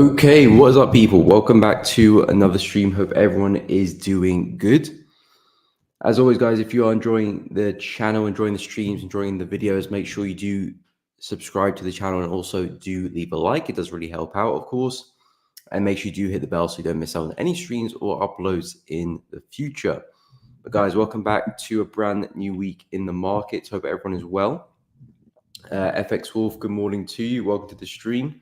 Okay, what is up, people? Welcome back to another stream. Hope everyone is doing good. As always, guys, if you are enjoying the channel, enjoying the streams, enjoying the videos, make sure you do subscribe to the channel and also do leave a like. It does really help out, of course. And make sure you do hit the bell so you don't miss out on any streams or uploads in the future. But guys, welcome back to a brand new week in the markets. Hope everyone is well. FX Wolf, good morning to you. Welcome to the stream.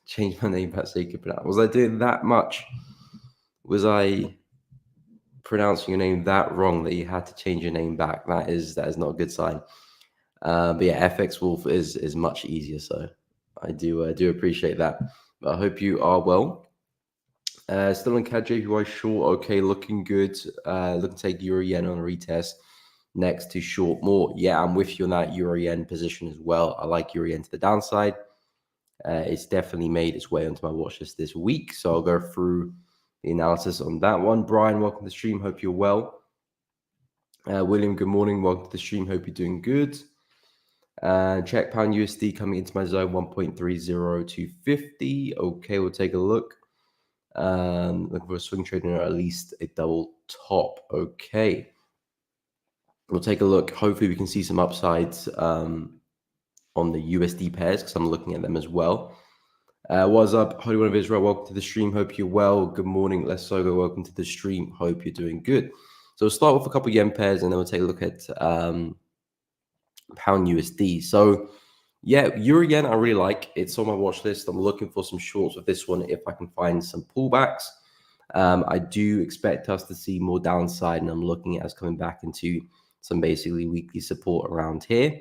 Change my name back so you could pronounce. Was I doing that much? Was I pronouncing your name that wrong that you had to change your name back? That is not a good sign. But yeah, FX Wolf is much easier, so I do appreciate that. But I hope you are well. Still in KJ, who I short. Okay, looking good. Looking to take Euro Yen on a retest next to short more. Yeah, I'm with you on that Euro Yen position as well. I like Euro Yen to the downside. It's definitely made its way onto my watch list this week, so I'll go through the analysis on that one. Brian, welcome to the stream. Hope you're well. William, good morning. Welcome to the stream. Hope you're doing good. Check pound USD coming into my zone 1.30250. Okay, we'll take a look. Looking for a swing trading or at least a double top. Okay, we'll take a look. Hopefully, we can see some upsides on the USD pairs because I'm looking at them as well. What's up, Holy One of Israel? Welcome to the stream. Hope you're well. Good morning, Les Sogo. Welcome to the stream. Hope you're doing good. So we'll start with a couple of yen pairs and then we'll take a look at pound USD. So yeah, Euro Yen I really like. It's on my watch list. I'm looking for some shorts with this one if I can find some pullbacks. I do expect us to see more downside, and I'm looking at us coming back into some basically weekly support around here.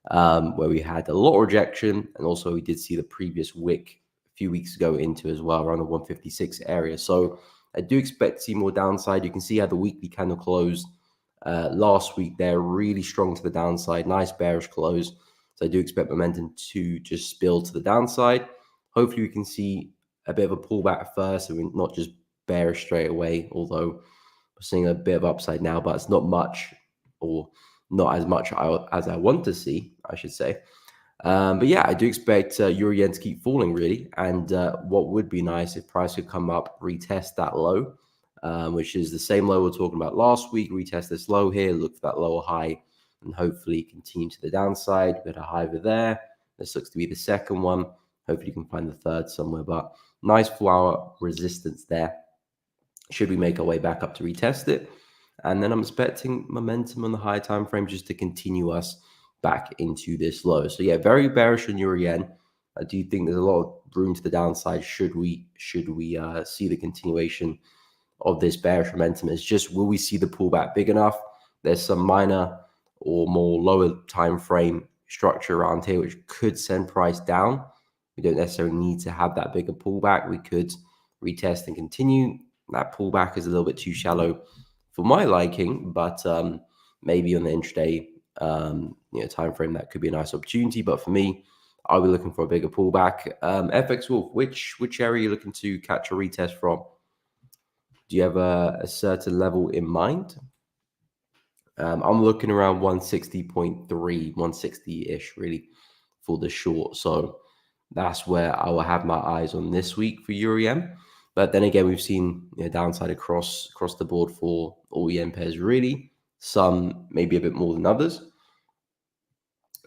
Where we had a lot of rejection, and also we did see the previous wick a few weeks ago into as well, around the 156 area. So I do expect to see more downside. You can see how the weekly candle closed last week there, really strong to the downside, nice bearish close. So I do expect momentum to just spill to the downside. Hopefully we can see a bit of a pullback first, and not just bearish straight away, although we're seeing a bit of upside now, but it's not much, or not as much as I want to see, I should say. But yeah, I do expect Euro Yen to keep falling, really. And what would be nice if price could come up, retest that low, which is the same low we were talking about last week. Retest this low here, look for that lower high, and hopefully continue to the downside. We had a high over there. This looks to be the second one. Hopefully you can find the third somewhere. But nice 4-hour resistance there. Should we make our way back up to retest it? And then I'm expecting momentum on the high time frame just to continue us back into this low. So yeah, very bearish on Euro Yen. I do think there's a lot of room to the downside should we see the continuation of this bearish momentum. It's just, will we see the pullback big enough? There's some minor or more lower time frame structure around here which could send price down. We don't necessarily need to have that bigger pullback. We could retest and continue. That pullback is a little bit too shallow for my liking, but maybe on the intraday time frame that could be a nice opportunity. But for me, I'll be looking for a bigger pullback. FX Wolf, which area are you looking to catch a retest from? Do you have a certain level in mind? I'm looking around 160.3, 160-ish really for the short. So that's where I will have my eyes on this week for Euro Yen. But then again, we've seen downside across the board for all yen pairs, really. Some maybe a bit more than others.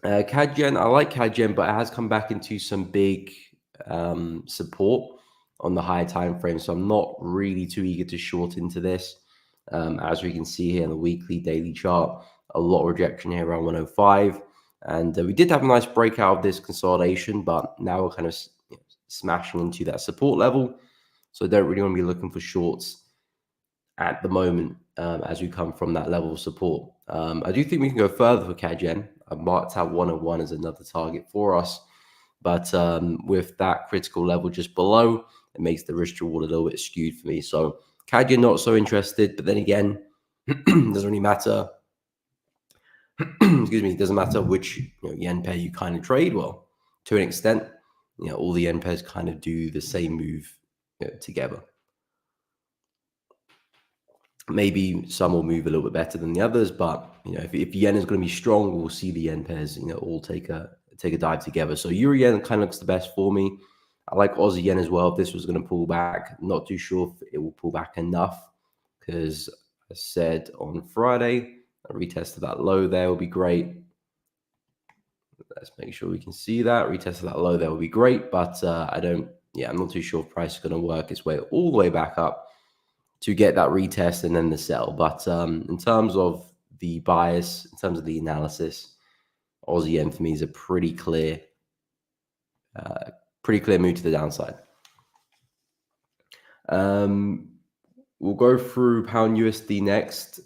CAD Yen, I like CAD Yen, but it has come back into some big support on the higher time frame. So I'm not really too eager to short into this. As we can see here in the weekly, daily chart, a lot of rejection here around 105. And we did have a nice breakout of this consolidation, but now we're kind of smashing into that support level. So I don't really want to be looking for shorts at the moment as we come from that level of support. I do think we can go further for CAD Yen. I've marked out 101 as another target for us. But with that critical level just below, it makes the risk reward a little bit skewed for me. So CAD Yen, not so interested. But then again, doesn't really matter. Excuse me, it doesn't matter which yen pair you kind of trade. Well, to an extent, all the yen pairs kind of do the same move together. Maybe some will move a little bit better than the others, but if yen is going to be strong, we'll see the yen pairs all take a dive together. So Euro Yen kind of looks the best for me. I like Aussie yen as well. If this was going to pull back, not too sure if it will pull back enough, because I said on Friday, a retest of that low there will be great. Let's make sure we can see that. Retest of that low there will be great, but I'm not too sure if price is going to work its way all the way back up to get that retest and then the sell. But in terms of the bias, in terms of the analysis, Aussie yen for me is a pretty clear move to the downside. We'll go through pound USD next,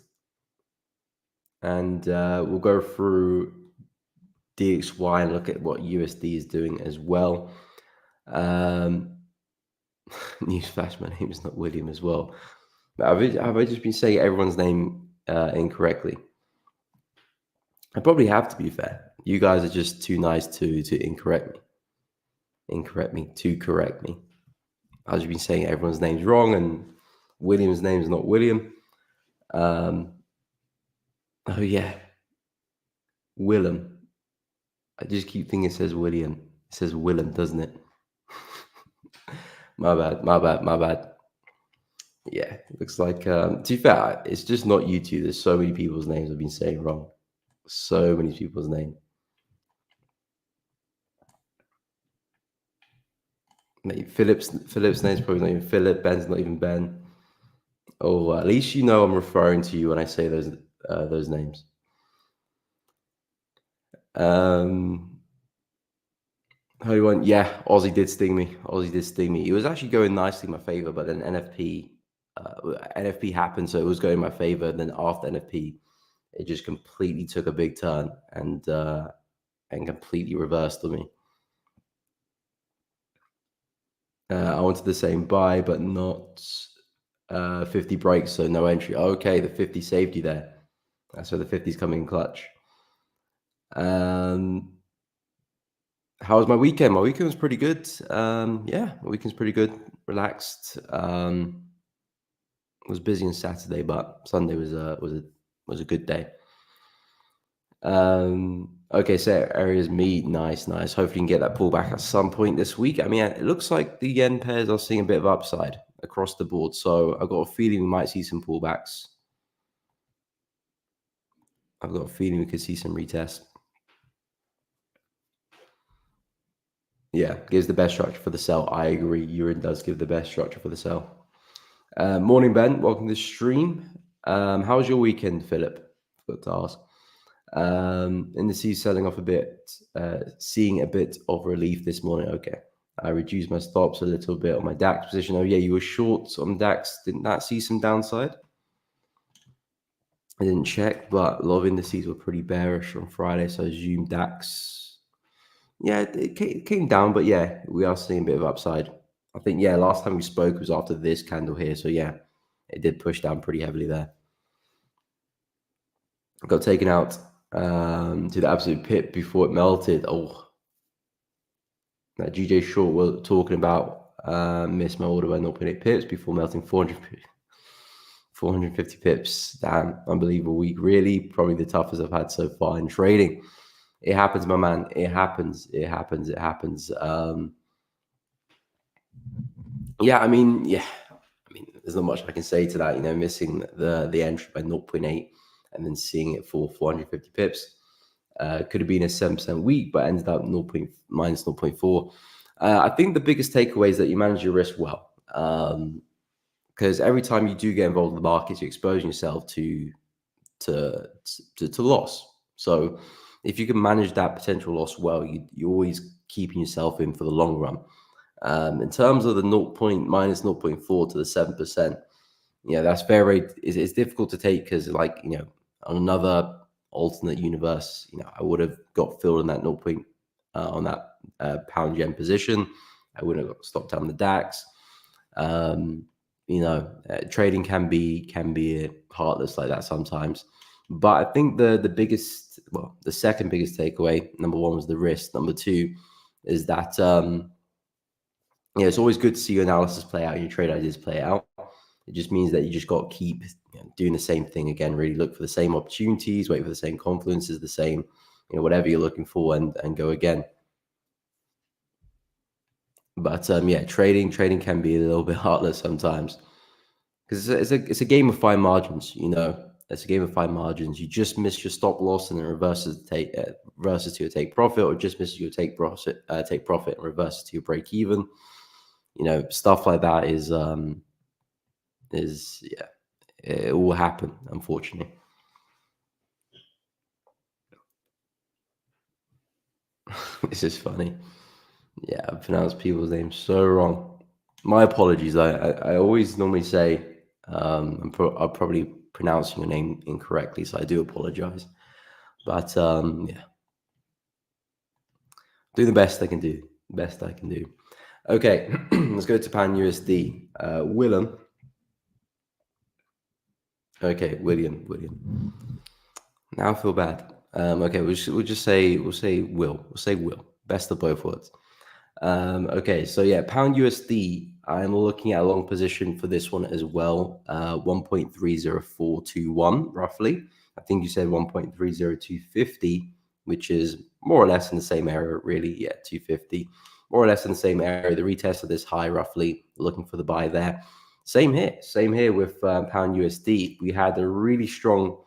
and we'll go through DXY and look at what USD is doing as well. Newsflash, my name is not William as well. Have I just been saying everyone's name incorrectly? I probably have, to be fair. You guys are just too nice to correct me. I've just been saying everyone's name's wrong, and William's name is not William. Oh yeah, Willem. I just keep thinking it says William. It says Willem, doesn't it? My bad. Yeah, looks like, to be fair, it's just not you two. There's so many people's names I've been saying wrong. So many people's names. Maybe Philip's name's probably not even Philip. Ben's not even Ben. Oh, at least you know I'm referring to you when I say those names. How do you want? Yeah, Aussie did sting me. It was actually going nicely in my favor, but then NFP happened, so it was going in my favor. And then after NFP, it just completely took a big turn and completely reversed on me. I wanted the same buy, but not 50 breaks, so no entry. Okay, the 50 saved you there. So the 50's coming in clutch. How was my weekend? My weekend was pretty good. Yeah, my weekend's pretty good. Relaxed. Was busy on Saturday, but Sunday was a good day. Okay, so areas meet. Nice. Hopefully you can get that pullback at some point this week. I mean, it looks like the yen pairs are seeing a bit of upside across the board. So I've got a feeling we might see some pullbacks. I've got a feeling we could see some retests. Yeah, gives the best structure for the sell. I agree. Euro does give the best structure for the sell. Morning, Ben. Welcome to the stream. How was your weekend, Philip? Forgot to ask. Indices selling off a bit, seeing a bit of relief this morning. Okay. I reduced my stops a little bit on my DAX position. Oh, yeah, you were short on DAX. Didn't that see some downside? I didn't check, but a lot of indices were pretty bearish on Friday, so I assume DAX. Yeah, it came down, but yeah, we are seeing a bit of upside. I think, yeah, last time we spoke was after this candle here. So, yeah, it did push down pretty heavily there. Got taken out to the absolute pit before it melted. Oh, that GJ Short was talking about missed my order by 0.8 pips before melting 450 pips. Damn, unbelievable week. Really, probably the toughest I've had so far in trading. It happens, my man. It happens. Yeah, there's not much I can say to that. Missing the entry by 0.8 and then seeing it for 450 pips. Could have been a 7% week, but ended up minus 0.4. I think the biggest takeaway is that you manage your risk well. Because every time you do get involved in the markets, you're exposing yourself to loss. So if you can manage that potential loss well, you're always keeping yourself in for the long run. In terms of the minus 0.4 to the 7%, that's it's difficult to take because, like, on another alternate universe, I would have got filled in that 0. On that pound yen position. I wouldn't have got stopped down the DAX. Trading can be heartless like that sometimes. But I think the second biggest takeaway, number one, was the risk. Number two is that it's always good to see your analysis play out, your trade ideas play out. It just means that you just got to keep doing the same thing again. Really look for the same opportunities, wait for the same confluences, the same, whatever you're looking for, and go again. But yeah, trading can be a little bit heartless sometimes because it's a game of fine margins. It's a game of fine margins. You just miss your stop loss and it reverses to your take profit, or just misses your take profit and reverses to your break even. Stuff like that is yeah, it will happen, unfortunately. This is funny. Yeah, I pronounce people's names so wrong. My apologies. I always normally say I'm probably pronouncing your name incorrectly, so I do apologize. But yeah, do the best I can do. Best I can do. Okay, let's go to pound USD. Willem. Okay, William. Now I feel bad. Okay, we'll say Will. Best of both worlds. Okay, so yeah, pound USD. I'm looking at a long position for this one as well. 1.30421 roughly. I think you said 1.30250, which is more or less in the same area, really. Yeah, 250, more or less in the same area. The retest of this high, roughly. Looking for the buy there. Same here. Same here with pound USD. We had a really strong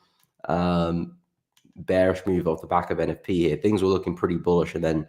bearish move off the back of NFP here. Things were looking pretty bullish, and then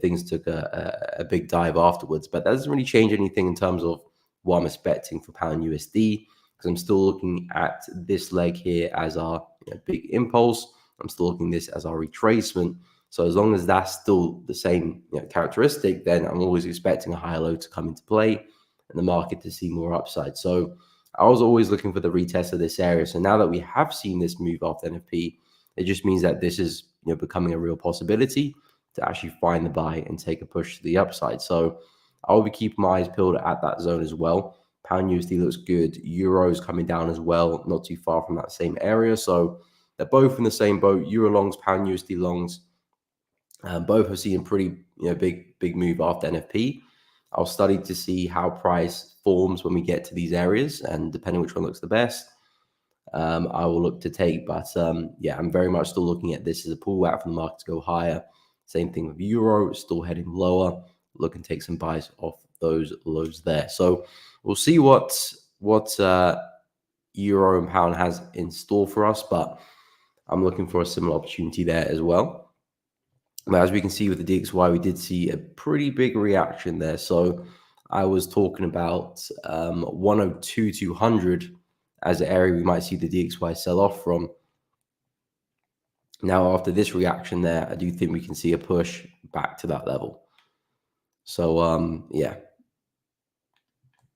things took a big dive afterwards. But that doesn't really change anything in terms of what I'm expecting for pound USD, because I'm still looking at this leg here as our big impulse. I'm still looking at this as our retracement. So as long as that's still the same characteristic, then I'm always expecting a higher low to come into play and the market to see more upside. So I was always looking for the retest of this area. So now that we have seen this move off the NFP, it just means that this is becoming a real possibility to actually find the buy and take a push to the upside. So I will be keeping my eyes peeled at that zone as well. Pound USD looks good. Euro is coming down as well, not too far from that same area. So they're both in the same boat. Euro longs, pound USD longs, both have seen a pretty big move after NFP. I'll study to see how price forms when we get to these areas, and depending which one looks the best, I will look to take. But yeah, I'm very much still looking at this as a pullback from the market to go higher. Same thing with Euro, still heading lower. Looking to take some buys off those lows there. So we'll see what Euro and pound has in store for us, but I'm looking for a similar opportunity there as well. But as we can see with the DXY, we did see a pretty big reaction there. So I was talking about 102,200 as the area we might see the DXY sell off from. Now, after this reaction there, I do think we can see a push back to that level. So, yeah,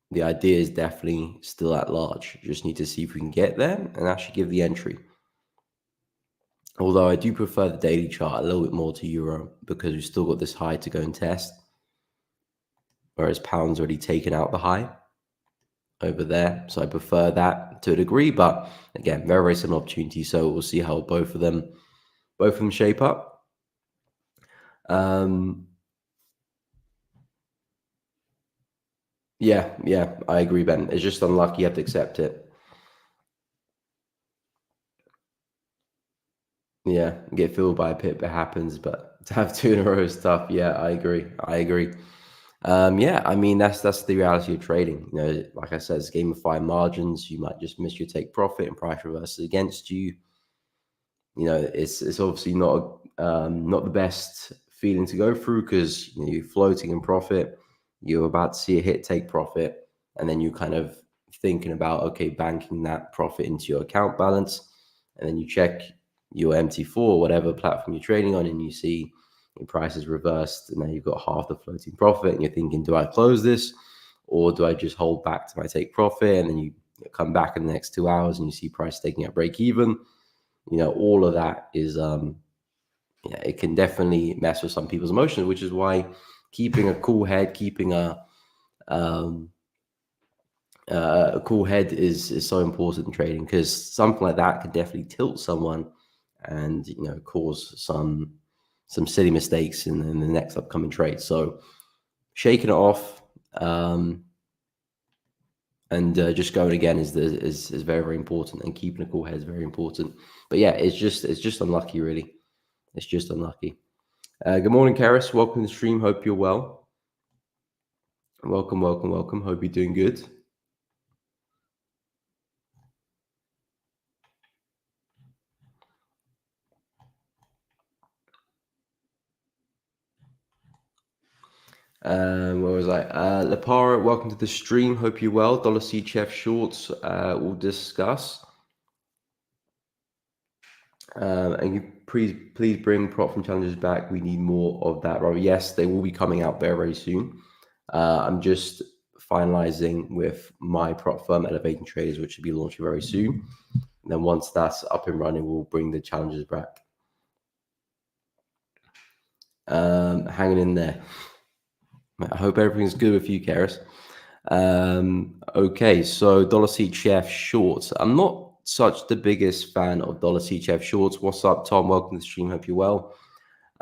the idea is definitely still at large. Just need to see if we can get there and actually give the entry. Although I do prefer the daily chart a little bit more to Euro because we've still got this high to go and test. Whereas pound's already taken out the high over there. So I prefer that to a degree, but again, very, very similar opportunity. So we'll see how both of them shape up. Yeah, I agree, Ben. It's just unlucky. You have to accept it. Yeah, get filled by a pip, it happens, but to have two in a row is tough. Yeah, I agree. Yeah, I mean that's the reality of trading. Like I said, it's a game of fine margins. You might just miss your take profit and price reverses against you. It's obviously not the best feeling to go through because you're floating in profit. You're about to see a hit take profit, and then you kind of thinking about banking that profit into your account balance, and then you check your MT4, whatever platform you're trading on, and you see your price is reversed, and now you've got half the floating profit, and you're thinking, do I close this, or do I just hold back to my take profit? And then you come back in the next 2 hours, and you see price taking out break even. All of that is it can definitely mess with some people's emotions, which is why keeping a cool head, keeping a cool head is so important in trading, because something like that could definitely tilt someone and cause some silly mistakes in the next upcoming trade. So shaking it off and just going again is very, very important, and keeping a cool head is very important. But yeah, it's just unlucky, really. It's just unlucky. Good morning, Karis. Welcome to the stream. Hope you're well. Welcome, welcome, welcome. Hope you're doing good. Where was I? Lapara, welcome to the stream. Hope you're well. Dollar CHF shorts, we'll discuss. And you please bring prop from challenges back. We need more of that. Right? Yes, they will be coming out very, very soon. I'm just finalizing with my prop firm, Elevating Traders, which should be launching very soon. And then once that's up and running, we'll bring the challenges back. Hanging in there. I hope everything's good with you, Karis. Okay, so dollar CHF shorts. I'm not such the biggest fan of dollar CHF shorts. What's up, Tom? Welcome to the stream. Hope you're well.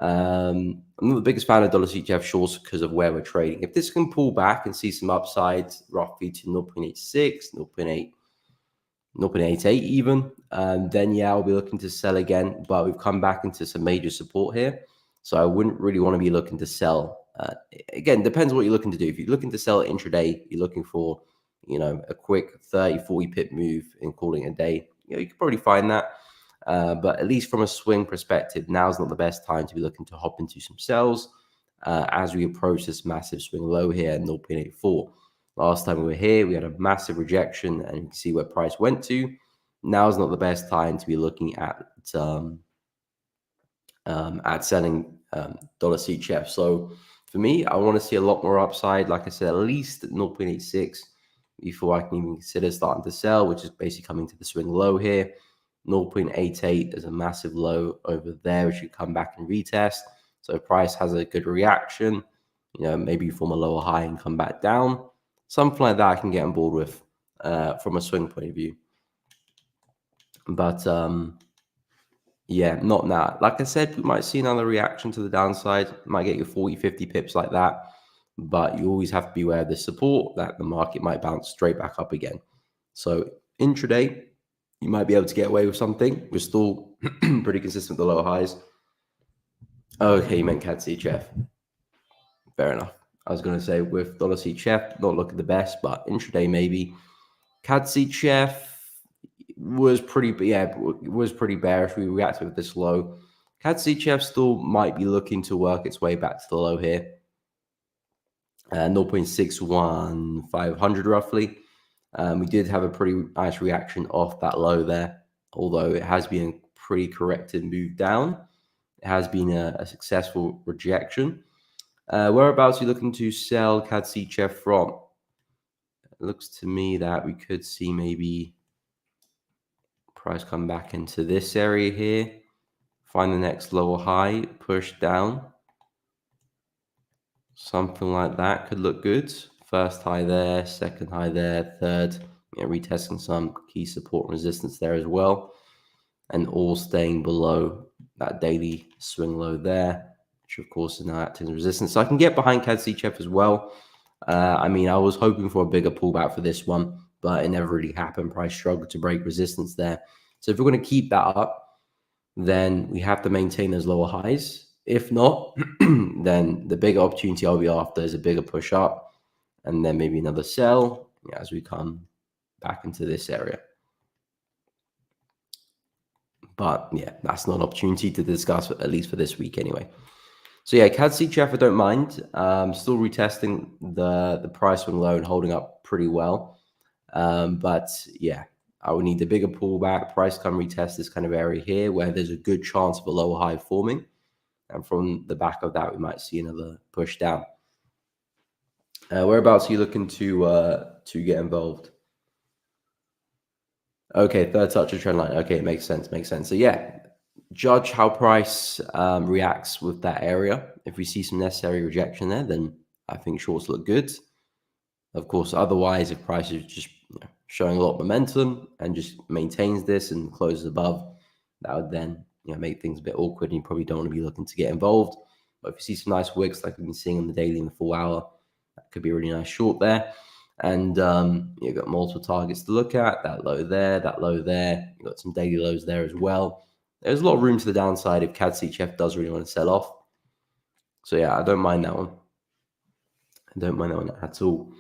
I'm not the biggest fan of dollar CHF shorts because of where we're trading. If this can pull back and see some upsides roughly to 0.86, 0.88 even, then yeah, I'll be looking to sell again. But we've come back into some major support here. So I wouldn't really want to be looking to sell. Again, depends what you're looking to do. If you're looking to sell intraday, you're looking for, a quick 30, 40 pip move and calling it a day. You could probably find that. But at least from a swing perspective, now's not the best time to be looking to hop into some sells as we approach this massive swing low here at 0.84. Last time we were here, we had a massive rejection, and you can see where price went to. Now's not the best time to be looking at selling dollar CHF. So for me, I want to see a lot more upside. Like I said, at least 0.86 before I can even consider starting to sell, which is basically coming to the swing low here. 0.88 is a massive low over there, which should come back and retest. So if price has a good reaction, maybe form a lower high and come back down. Something like that I can get on board with from a swing point of view. But yeah, not now. Like I said, we might see another reaction to the downside. Might get you 40, 50 pips like that. But you always have to be aware of the support that the market might bounce straight back up again. So intraday, you might be able to get away with something. We're still pretty consistent with the lower highs. Okay, you meant CAD CHF. Fair enough. I was going to say with dollar CHF, not looking the best, but intraday maybe. CAD CHF was pretty bearish. We reacted with this low. CAD CHF still might be looking to work its way back to the low here. 0.61500 roughly. We did have a pretty nice reaction off that low there, although it has been a pretty corrected move down. It has been a successful rejection. Whereabouts are you looking to sell CAD CHF from? It looks to me that we could see maybe price come back into this area here, find the next lower high, push down. Something like that could look good. First high there, second high there, third, retesting some key support and resistance there as well. And all staying below that daily swing low there, which of course is now acting as resistance. So I can get behind CAD CHF as well. I was hoping for a bigger pullback for this one, but it never really happened. Price struggled to break resistance there. So if we're going to keep that up, then we have to maintain those lower highs. If not, then the bigger opportunity I'll be after is a bigger push up and then maybe another sell as we come back into this area. But yeah, that's not an opportunity to discuss, at least for this week anyway. So yeah, CAD CHF I don't mind. Still retesting the price swing low and holding up pretty well. But yeah, I would need the bigger pullback. Price come retest this kind of area here where there's a good chance of a lower high forming. And from the back of that, we might see another push down. Whereabouts are you looking to get involved? Okay, third touch of trend line. Okay, it makes sense. So yeah, judge how price reacts with that area. If we see some necessary rejection there, then I think shorts look good. Of course, otherwise, if price is just showing a lot of momentum and just maintains this and closes above, that would then make things a bit awkward, and you probably don't want to be looking to get involved. But if you see some nice wicks like we've been seeing on the daily and the full hour, that could be a really nice short there. And you've got multiple targets to look at, that low there, that low there. You've got some daily lows there as well. There's a lot of room to the downside if CAD CHF does really want to sell off. So yeah, I don't mind that one. I don't mind that one at all.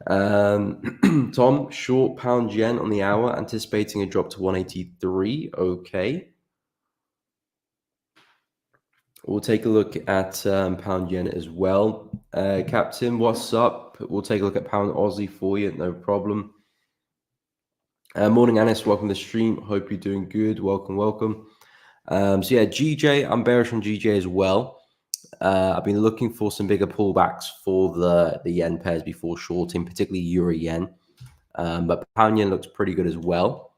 Tom, short pound yen on the hour, anticipating a drop to 183. Okay. We'll take a look at pound yen as well. Captain, what's up? We'll take a look at pound Aussie for you, no problem. Morning, Anis. Welcome to the stream. Hope you're doing good. Welcome, welcome. So yeah, GJ, I'm bearish on GJ as well. I've been looking for some bigger pullbacks for the yen pairs before shorting, particularly euro yen. But pound yen looks pretty good as well.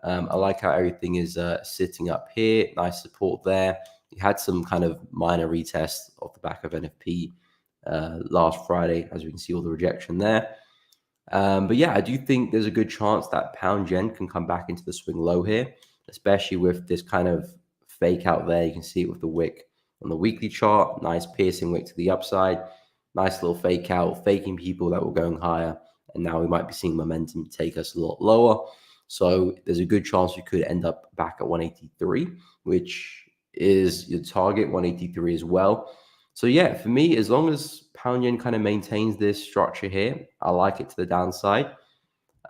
I like how everything is sitting up here. Nice support there. You had some kind of minor retest off the back of NFP last Friday, as we can see all the rejection there. But yeah, I do think there's a good chance that pound yen can come back into the swing low here, especially with this kind of fake out there. You can see it with the wick on the weekly chart. Nice piercing wick to the upside. Nice little fake out, faking people that were going higher. And now we might be seeing momentum take us a lot lower. So there's a good chance we could end up back at 183, which is your target, 183 as well. So yeah, for me, as long as pound yen kind of maintains this structure here, I like it to the downside.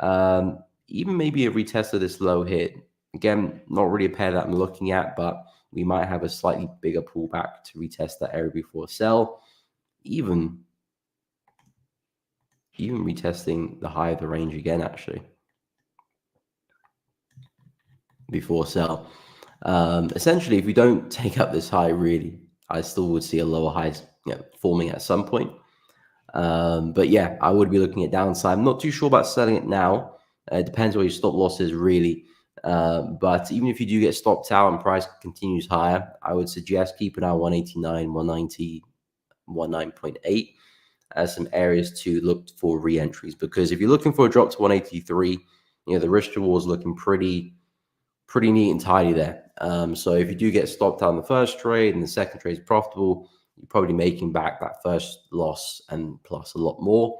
Even maybe a retest of this low hit. Again, not really a pair that I'm looking at, but we might have a slightly bigger pullback to retest that area before sell. Even retesting the high of the range again, actually, before sell. Essentially, if we don't take up this high, really, I still would see a lower high forming at some point. But yeah, I would be looking at downside. I'm not too sure about selling it now. It depends what your stop loss is, really. But even if you do get stopped out and price continues higher, I would suggest keep an eye on 189, 190, 19.8 as some areas to look for re-entries. Because if you're looking for a drop to 183, the risk reward is looking pretty neat and tidy there. So if you do get stopped out in the first trade and the second trade is profitable, you're probably making back that first loss and plus a lot more.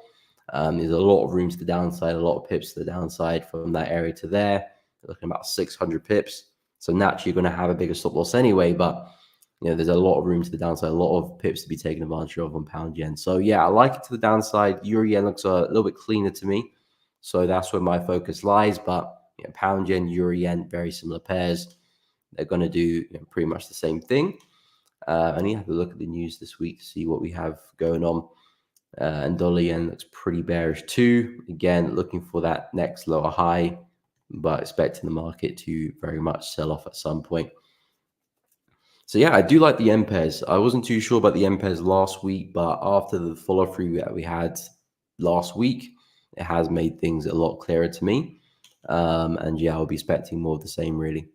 There's a lot of room to the downside, a lot of pips to the downside from that area to there. You're looking about 600 pips. So naturally, you're going to have a bigger stop loss anyway, but there's a lot of room to the downside, a lot of pips to be taken advantage of on pound yen. So yeah, I like it to the downside. Euro yen looks a little bit cleaner to me. So that's where my focus lies. But pound yen, euro yen, very similar pairs. They're going to do pretty much the same thing. I need to have a look at the news this week to see what we have going on. And dollar yen looks pretty bearish too. Again, looking for that next lower high, but expecting the market to very much sell off at some point. So yeah, I do like the yen pairs. I wasn't too sure about the yen pairs last week, but after the follow through that we had last week, it has made things a lot clearer to me. And yeah, I'll be expecting more of the same, really.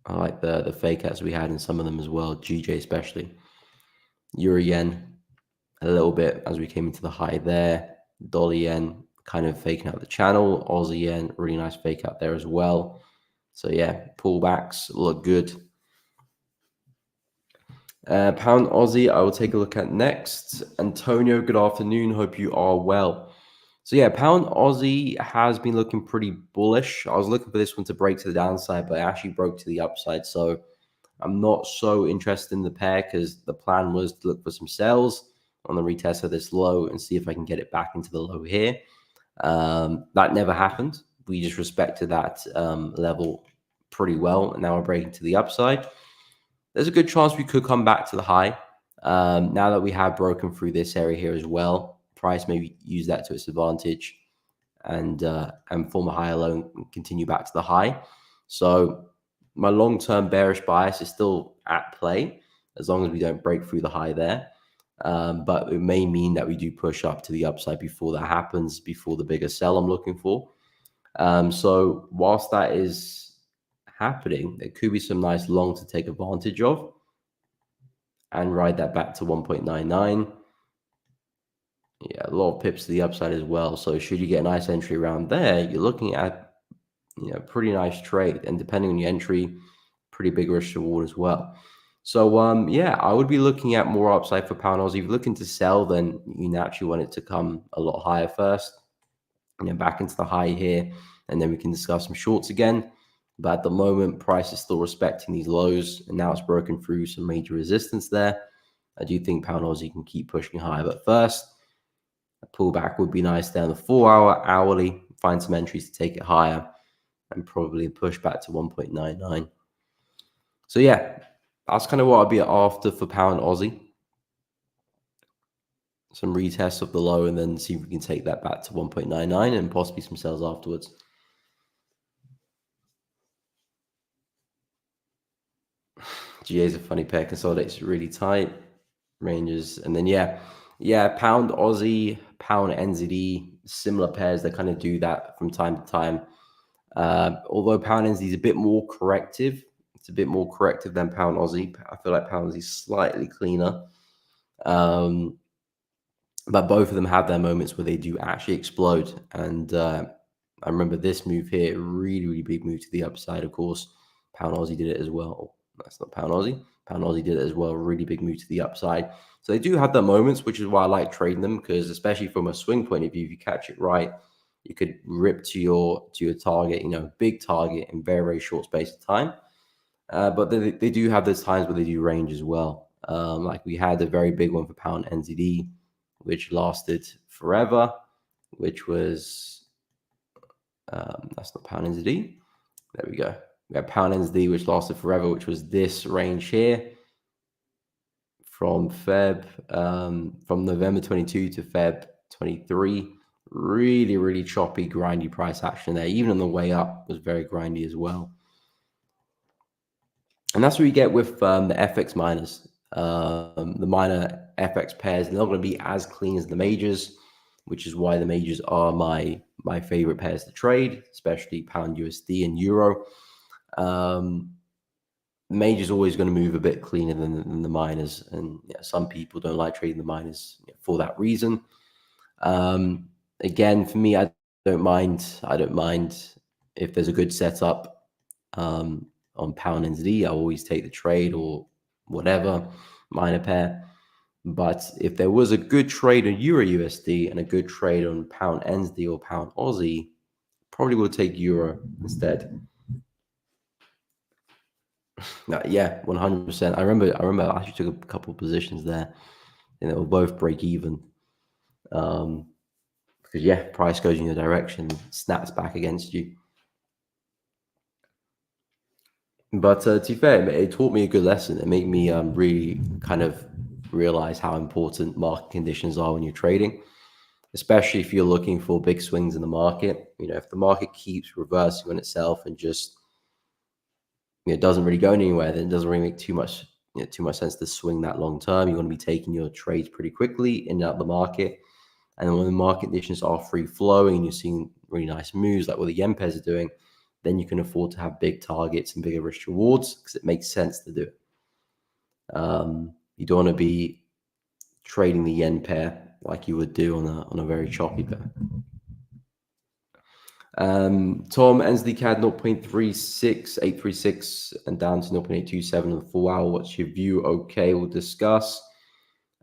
I like the fake outs we had in some of them as well, GJ especially. Euro yen, a little bit as we came into the high there. Dollar yen, kind of faking out the channel. Aussie yen, really nice fake out there as well. So yeah, pullbacks look good. Pound Aussie, I will take a look at next. Antonio, good afternoon. Hope you are well. So yeah, pound Aussie has been looking pretty bullish. I was looking for this one to break to the downside, but it actually broke to the upside. So I'm not so interested in the pair because the plan was to look for some sells on the retest of this low and see if I can get it back into the low here. That never happened. We just respected that level pretty well, and now we're breaking to the upside. There's a good chance we could come back to the high. Now that we have broken through this area here as well, price maybe use that to its advantage and form a higher low and continue back to the high. So my long-term bearish bias is still at play as long as we don't break through the high there. But it may mean that we do push up to the upside before that happens, before the bigger sell I'm looking for. So whilst that is happening, there could be some nice long to take advantage of and ride that back to 1.99. Yeah, a lot of pips to the upside as well. So should you get a nice entry around there, you're looking at pretty nice trade. And depending on your entry, pretty big risk reward as well. So yeah, I would be looking at more upside for pound Aussie. If you're looking to sell, then you naturally want it to come a lot higher first, back into the high here, and then we can discuss some shorts again. But at the moment, price is still respecting these lows, and now it's broken through some major resistance there. I do think pound Aussie can keep pushing higher, but first, a pullback would be nice down the 4-hour, hourly, find some entries to take it higher, and probably push back to 1.99. So yeah, that's kind of what I'd be after for pound Aussie. Some retests of the low, and then see if we can take that back to 1.99 and possibly some sales afterwards. GA is a funny pair. Consolidates really tight. Ranges, and then yeah, pound Aussie, pound NZD, similar pairs that kind of do that from time to time. Although pound NZD is a bit more corrective, it's a bit more corrective than pound Aussie. I feel like pound Aussie is slightly cleaner. But both of them have their moments where they do actually explode. And I remember this move here, really, really big move to the upside. Of course, pound Aussie did it as well. That's not pound Aussie. Pound Aussie did it as well. Really big move to the upside. So they do have their moments, which is why I like trading them, because especially from a swing point of view, if you catch it right, you could rip to your target, big target in very, very short space of time. But they do have those times where they do range as well. Like we had a very big one for pound NZD, which lasted forever, which was, that's not pound NZD. There we go. We have pound NZD, which lasted forever, which was this range here from from November 22 to Feb 23. Really, really choppy, grindy price action there. Even on the way up was very grindy as well. And that's what you get with the FX miners. The minor FX pairs, they're not going to be as clean as the majors, which is why the majors are my favorite pairs to trade, especially pound USD and euro. Majors always going to move a bit cleaner than the miners, and some people don't like trading the miners for that reason. Again, for me, I don't mind if there's a good setup on pound NZD. I always take the trade or whatever minor pair. But if there was a good trade on Euro USD and a good trade on pound NZD or pound Aussie, probably will take Euro instead. Yeah, 100%. I remember I actually took a couple of positions there, and it will both break even. Because yeah, price goes in your direction, snaps back against you. But to be fair, it taught me a good lesson. It made me really kind of realize how important market conditions are when you're trading, especially if you're looking for big swings in the market. If the market keeps reversing on itself and just doesn't really go anywhere, then it doesn't really make too much sense to swing that long term. You want to be taking your trades pretty quickly in and out of the market. And then when the market conditions are free flowing and you're seeing really nice moves like what the yen pairs are doing, then you can afford to have big targets and bigger risk rewards because it makes sense to do it. You don't want to be trading the yen pair like you would do on a very choppy pair. Tom NZD CAD 0.36836 and down to 0.827 in the 4 hour. What's your view? Okay, we'll discuss.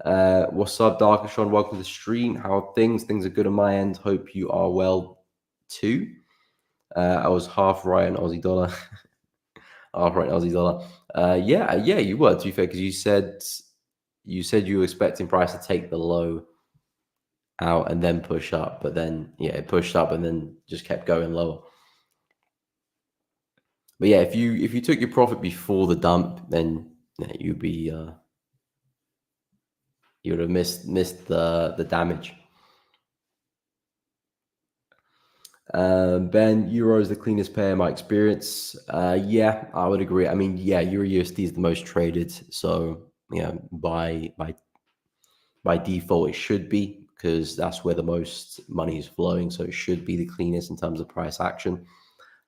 What's up, Darkashon? Welcome to the stream. How are things? Things are good on my end. Hope you are well too. I was half right on Aussie dollar. Half right on Aussie dollar. Yeah, you were, to be fair, because you said you were expecting price to take the low out and then push up, but then it pushed up and then just kept going lower. But yeah, if you took your profit before the dump, then you'd be you would have missed the damage. Ben, Euro is the cleanest pair in my experience. Yeah, I would agree. I mean, yeah, Euro USD is the most traded, so by default it should be, because that's where the most money is flowing. So it should be the cleanest in terms of price action.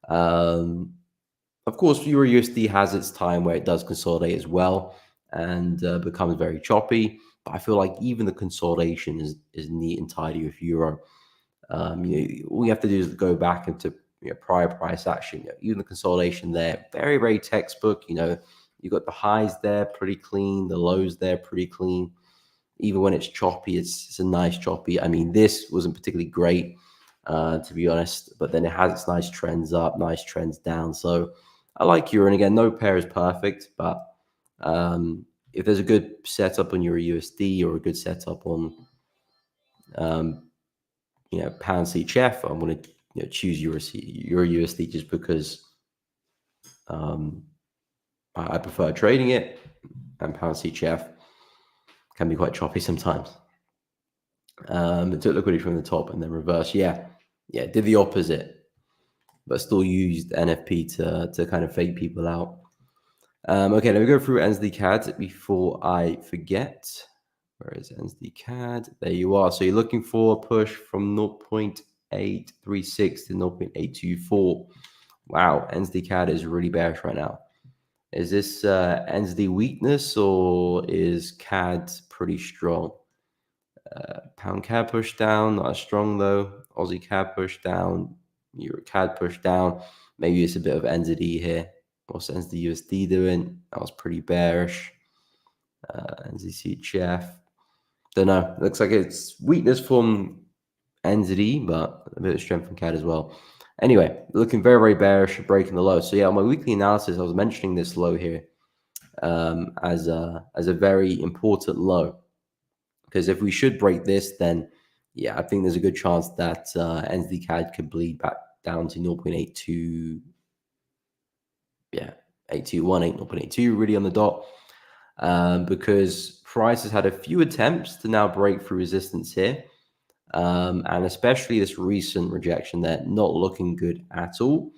Of course, Euro USD has its time where it does consolidate as well and becomes very choppy. But I feel like even the consolidation is neat and tidy with Euro. All you have to do is go back into prior price action. Even the consolidation there, very, very textbook. You got the highs there pretty clean, the lows there pretty clean. Even when it's choppy, it's a nice choppy. I mean, this wasn't particularly great, to be honest, but then it has its nice trends up, nice trends down. So I like Euro. And again, no pair is perfect, but if there's a good setup on your USD or a good setup on pound CHF, I'm going to choose your USD just because I prefer trading it, and pound CHF can be quite choppy sometimes. It took liquidity from the top and then reverse. Yeah, did the opposite, but still used NFP to kind of fake people out. Okay, let me go through NZD CAD before I forget. Where is NZD CAD? There you are. So you're looking for a push from 0.836 to 0.824. Wow, NZD CAD is really bearish right now. Is this NZD weakness or is CAD pretty strong? Pound CAD push down, not as strong though. Aussie CAD push down, Euro CAD push down. Maybe it's a bit of NZD here. What's NZD USD doing? That was pretty bearish. NZD CHF. Don't know. Looks like it's weakness from NZD, but a bit of strength from CAD as well. Anyway, looking very, very bearish, breaking the low. So yeah, on my weekly analysis, I was mentioning this low here as a very important low. Because if we should break this, then yeah, I think there's a good chance that NZD CAD could bleed back down to 0.82, 8218, 0.82 really on the dot. Because price has had a few attempts to now break through resistance here. And especially this recent rejection there, not looking good at all.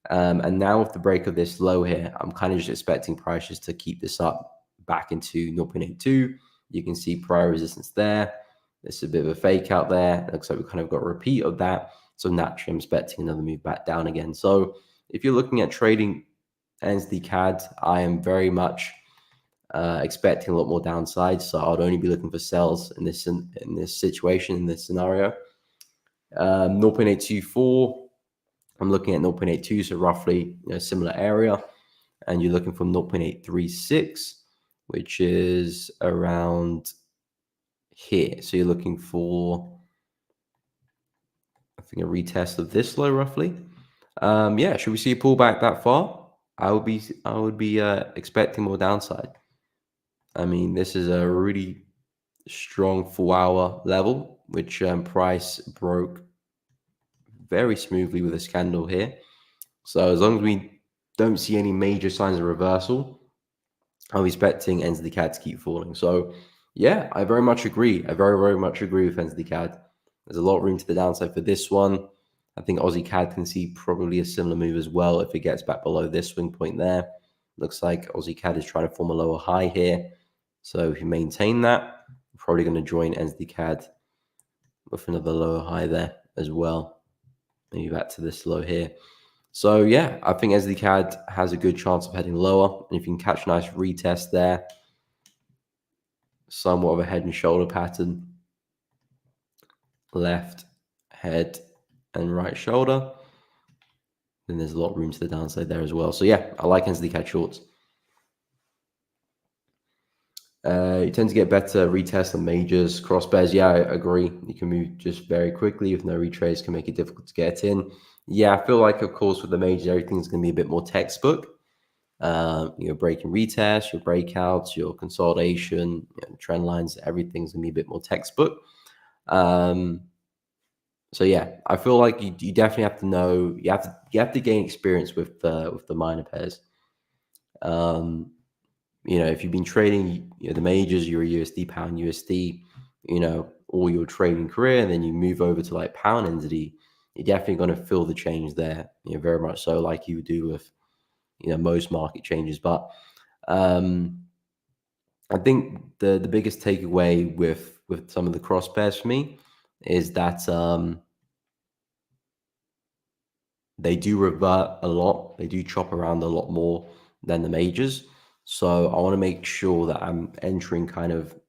And now with the break of this low here, I'm kind of just expecting prices to keep this up back into 0.82. You can see prior resistance there. There's a bit of a fake out there. It looks like we kind of got a repeat of that. So naturally, I'm expecting another move back down again. So if you're looking at trading NZD CAD, I am very much expecting a lot more downside. So I'd only be looking for sells in this situation, in this scenario. 0.824. I'm looking at 0.82, so roughly similar area. And you're looking for 0.836, which is around here. So you're looking for, I think, a retest of this low roughly. Yeah, should we see a pullback that far? I would be expecting more downside. I mean, this is a really strong 4-hour level, which price broke very smoothly with this candle here. So as long as we don't see any major signs of reversal, I'm expecting NZD CAD to keep falling. So yeah, I very much agree. I very, very much agree with NZD CAD. There's a lot of room to the downside for this one. I think Aussie CAD can see probably a similar move as well if it gets back below this swing point there. Looks like Aussie CAD is trying to form a lower high here. So if you maintain that, we're probably going to join NZD CAD with another lower high there as well. Maybe back to this low here. So yeah, I think NZD CAD has a good chance of heading lower. And if you can catch a nice retest there, somewhat of a head and shoulder pattern, left head and right shoulder, then there's a lot of room to the downside there as well. So yeah, I like NZD CAD shorts. You tend to get better retests on majors, cross bears. Yeah, I agree. You can move just very quickly with no retrace, can make it difficult to get in. Yeah, I feel like, of course, with the majors, everything's going to be a bit more textbook. Your break and retest, your breakouts, your consolidation, trend lines, everything's going to be a bit more textbook. So yeah, I feel like you definitely have to know, you have to gain experience with the minor pairs. If you've been trading the majors, your USD, pound USD, all your trading career, and then you move over to like pound NZD, you're definitely going to feel the change there, very much so, like you would do with most market changes. But I think the biggest takeaway with some of the cross pairs for me is that they do revert a lot, they do chop around a lot more than the majors. So I want to make sure that I'm entering kind of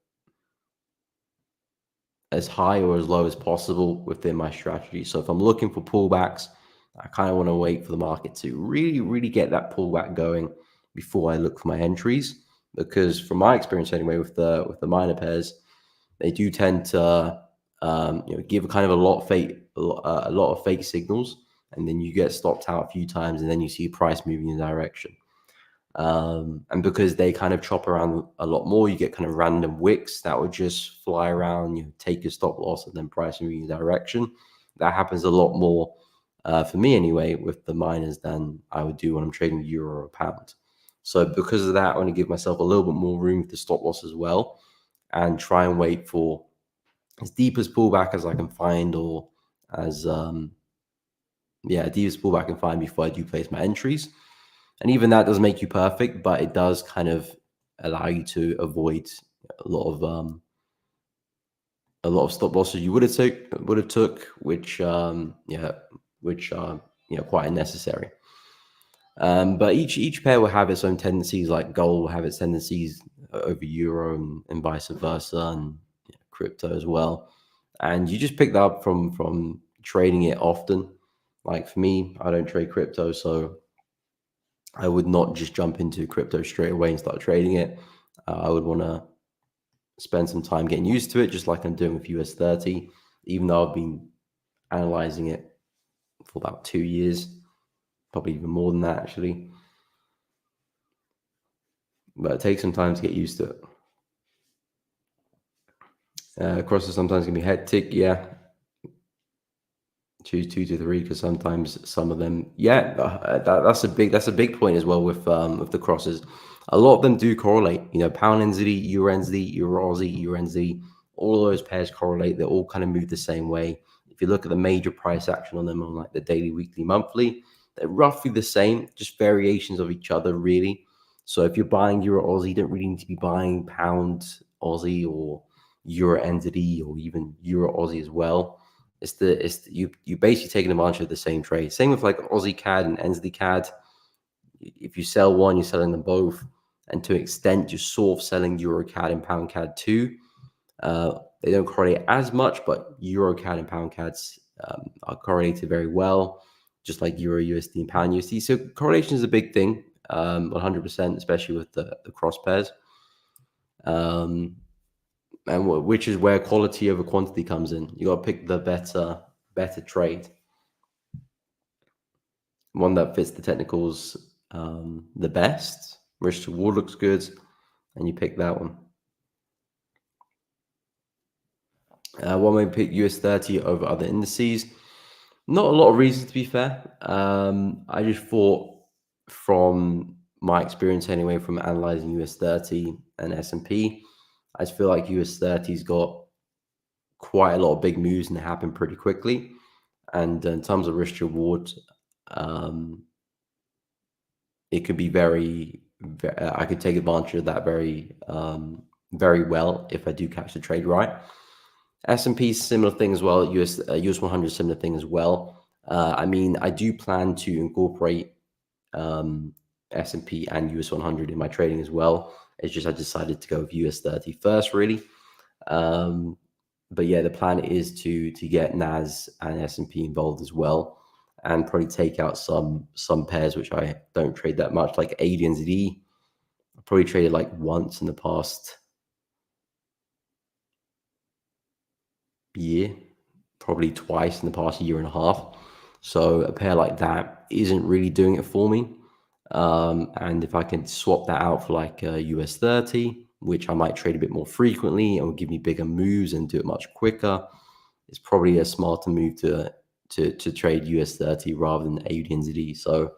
as high or as low as possible within my strategy. So if I'm looking for pullbacks, I kind of want to wait for the market to really, really get that pullback going before I look for my entries. Because from my experience anyway, with the minor pairs, they do tend to give kind of a lot of fake signals, and then you get stopped out a few times, and then you see price moving in a direction. And because they kind of chop around a lot more, you get kind of random wicks that would just fly around, take your stop loss and then price move in your direction. That happens a lot more for me anyway with the miners than I would do when I'm trading euro or pound. So because of that, I want to give myself a little bit more room to stop loss as well and try and wait for as deep as pullback as I can find, or as deepest pullback I can find before I do place my entries. And even that doesn't make you perfect, but it does kind of allow you to avoid a lot of stop losses you would have took, which are quite unnecessary. But each pair will have its own tendencies. Like gold will have its tendencies over euro and vice versa, and crypto as well. And you just pick that up from trading it often. Like for me, I don't trade crypto, so I would not just jump into crypto straight away and start trading it. I would want to spend some time getting used to it, just like I'm doing with US30, even though I've been analyzing it for about 2 years, probably even more than that actually. But it takes some time to get used to it. Crosses sometimes can be hectic, yeah. Choose 2 to 3 because sometimes some of them, that's a big point as well with the crosses. A lot of them do correlate. Pound NZD, Euro NZD, Euro Aussie, Euro NZD, all of those pairs correlate. They all kind of move the same way. If you look at the major price action on them on like the daily, weekly, monthly, they're roughly the same, just variations of each other really. So if you're buying Euro Aussie, you don't really need to be buying Pound Aussie or Euro NZD or even Euro Aussie as well. You basically taking advantage of the same trade. Same with like Aussie CAD and NZD CAD. If you sell one, you're selling them both, and to an extent, you're sort of selling Euro CAD and Pound CAD too. They don't correlate as much, but Euro CAD and Pound CADs are correlated very well, just like Euro USD and Pound USD. So correlation is a big thing, 100%, especially with the cross pairs. And which is where quality over quantity comes in. You got to pick the better trade, one that fits the technicals the best. Risk to reward looks good, and you pick that one. One may pick US30 over other indices. Not a lot of reasons, to be fair. I just thought, from my experience anyway, from analyzing US30 and S&P, I just feel like US30's got quite a lot of big moves and they happen pretty quickly. And in terms of risk to reward, it could be I could take advantage of that very well if I do catch the trade right. S&P similar thing as well. US 100 similar thing as well. I mean, I do plan to incorporate S&P and US 100 in my trading as well. It's just I decided to go with US30 first, really. But yeah, the plan is to get NAS and S&P involved as well, and probably take out some pairs which I don't trade that much, like AD and ZD. I probably traded like once in the past year, probably twice in the past year and a half. So a pair like that isn't really doing it for me. And if I can swap that out for like a US30, which I might trade a bit more frequently and will give me bigger moves and do it much quicker, it's probably a smarter move to trade US30 rather than AUD. So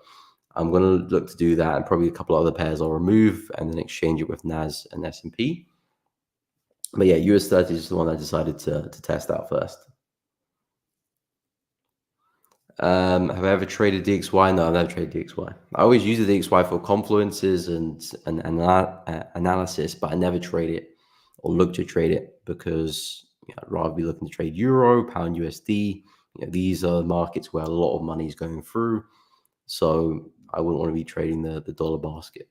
I'm going to look to do that, and probably a couple other pairs I'll remove and then exchange it with NAS and S&P. But yeah, US30 is the one I decided to test out first. Have I ever traded DXY? No, I've never traded DXY. I always use the DXY for confluences and analysis, but I never trade it or look to trade it because I'd rather be looking to trade Euro, Pound USD. These are markets where a lot of money is going through. So I wouldn't want to be trading the dollar basket.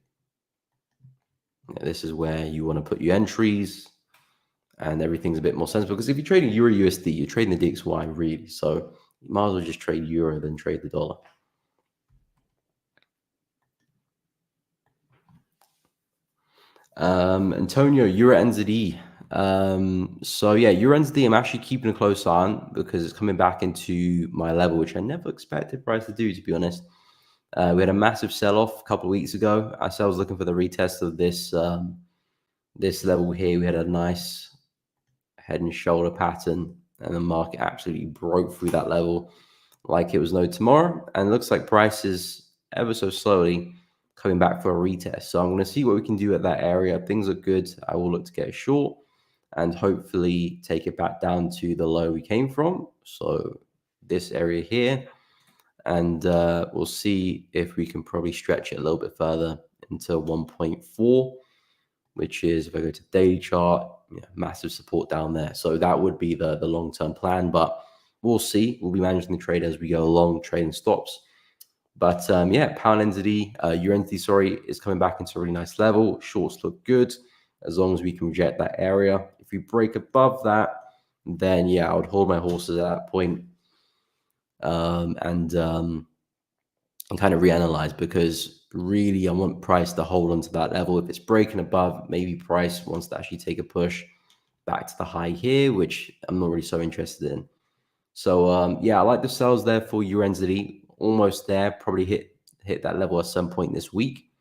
This is where you want to put your entries and everything's a bit more sensible. Because if you're trading Euro USD, you're trading the DXY really. So you might as well just trade Euro than trade the dollar. Antonio, Euro NZD. So yeah, Euro NZD, I'm actually keeping a close eye on because it's coming back into my level, which I never expected price to do, to be honest. We had a massive sell-off a couple of weeks ago. I was looking for the retest of this level here. We had a nice head and shoulder pattern, and the market absolutely broke through that level like it was no tomorrow. And it looks like price is ever so slowly coming back for a retest. So I'm going to see what we can do at that area. Things are good. I will look to get a short and hopefully take it back down to the low we came from. So this area here. And we'll see if we can probably stretch it a little bit further into 1.4, which is, if I go to daily chart, yeah, massive support down there. So that would be the long-term plan, but we'll see. We'll be managing the trade as we go along, trading stops. But yeah, pound entity, your entity, sorry, is coming back into a really nice level. Shorts look good as long as we can reject that area. If we break above that, then yeah, I would hold my horses at that point, and kind of reanalyze, because really I want price to hold onto that level. If it's breaking above, maybe price wants to actually take a push back to the high here, which I'm not really so interested in. So yeah, I like the sells there for USD, almost there, probably hit that level at some point this week,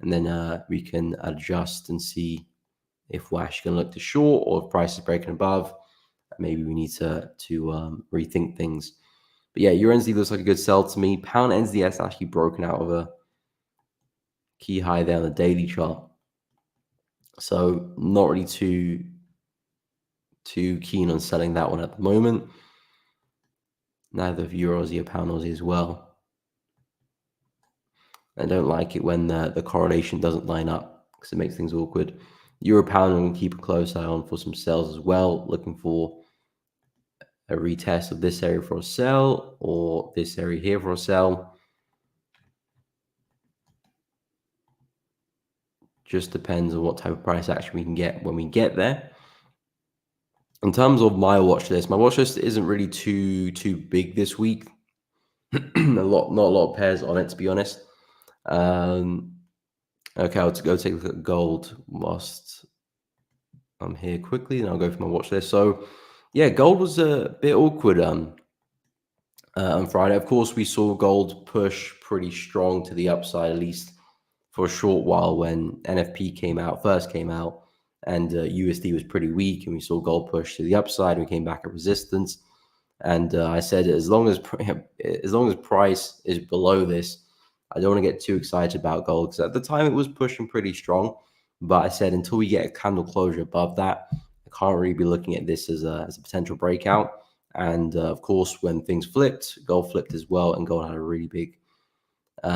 and then we can adjust and see if we're actually going to look to short, or if price is breaking above, maybe we need to rethink things. But yeah, USD looks like a good sell to me. Pound NZS actually broken out of a key high there on the daily chart, so not really too keen on selling that one at the moment. Neither of Euro Aussie or Pound Aussie as well. I don't like it when the correlation doesn't line up, because it makes things awkward. Euro Pound, I'm going to keep a close eye on for some sells as well. Looking for a retest of this area for a sell, or this area here for a sell. Just depends on what type of price action we can get when we get there. In terms of my watch list isn't really too big this week. Not a lot of pairs on it, to be honest. Okay, I'll go take a look at gold whilst I'm here quickly, and I'll go for my watch list. So yeah, gold was a bit awkward on Friday. Of course, we saw gold push pretty strong to the upside, at least for a short while, when NFP first came out, and USD was pretty weak, and we saw gold push to the upside. We came back at resistance, and I said, as long as price is below this, I don't want to get too excited about gold, because at the time it was pushing pretty strong. But I said, until we get a candle closure above that, I can't really be looking at this as a potential breakout. And of course, when things flipped, gold flipped as well, and gold had a really big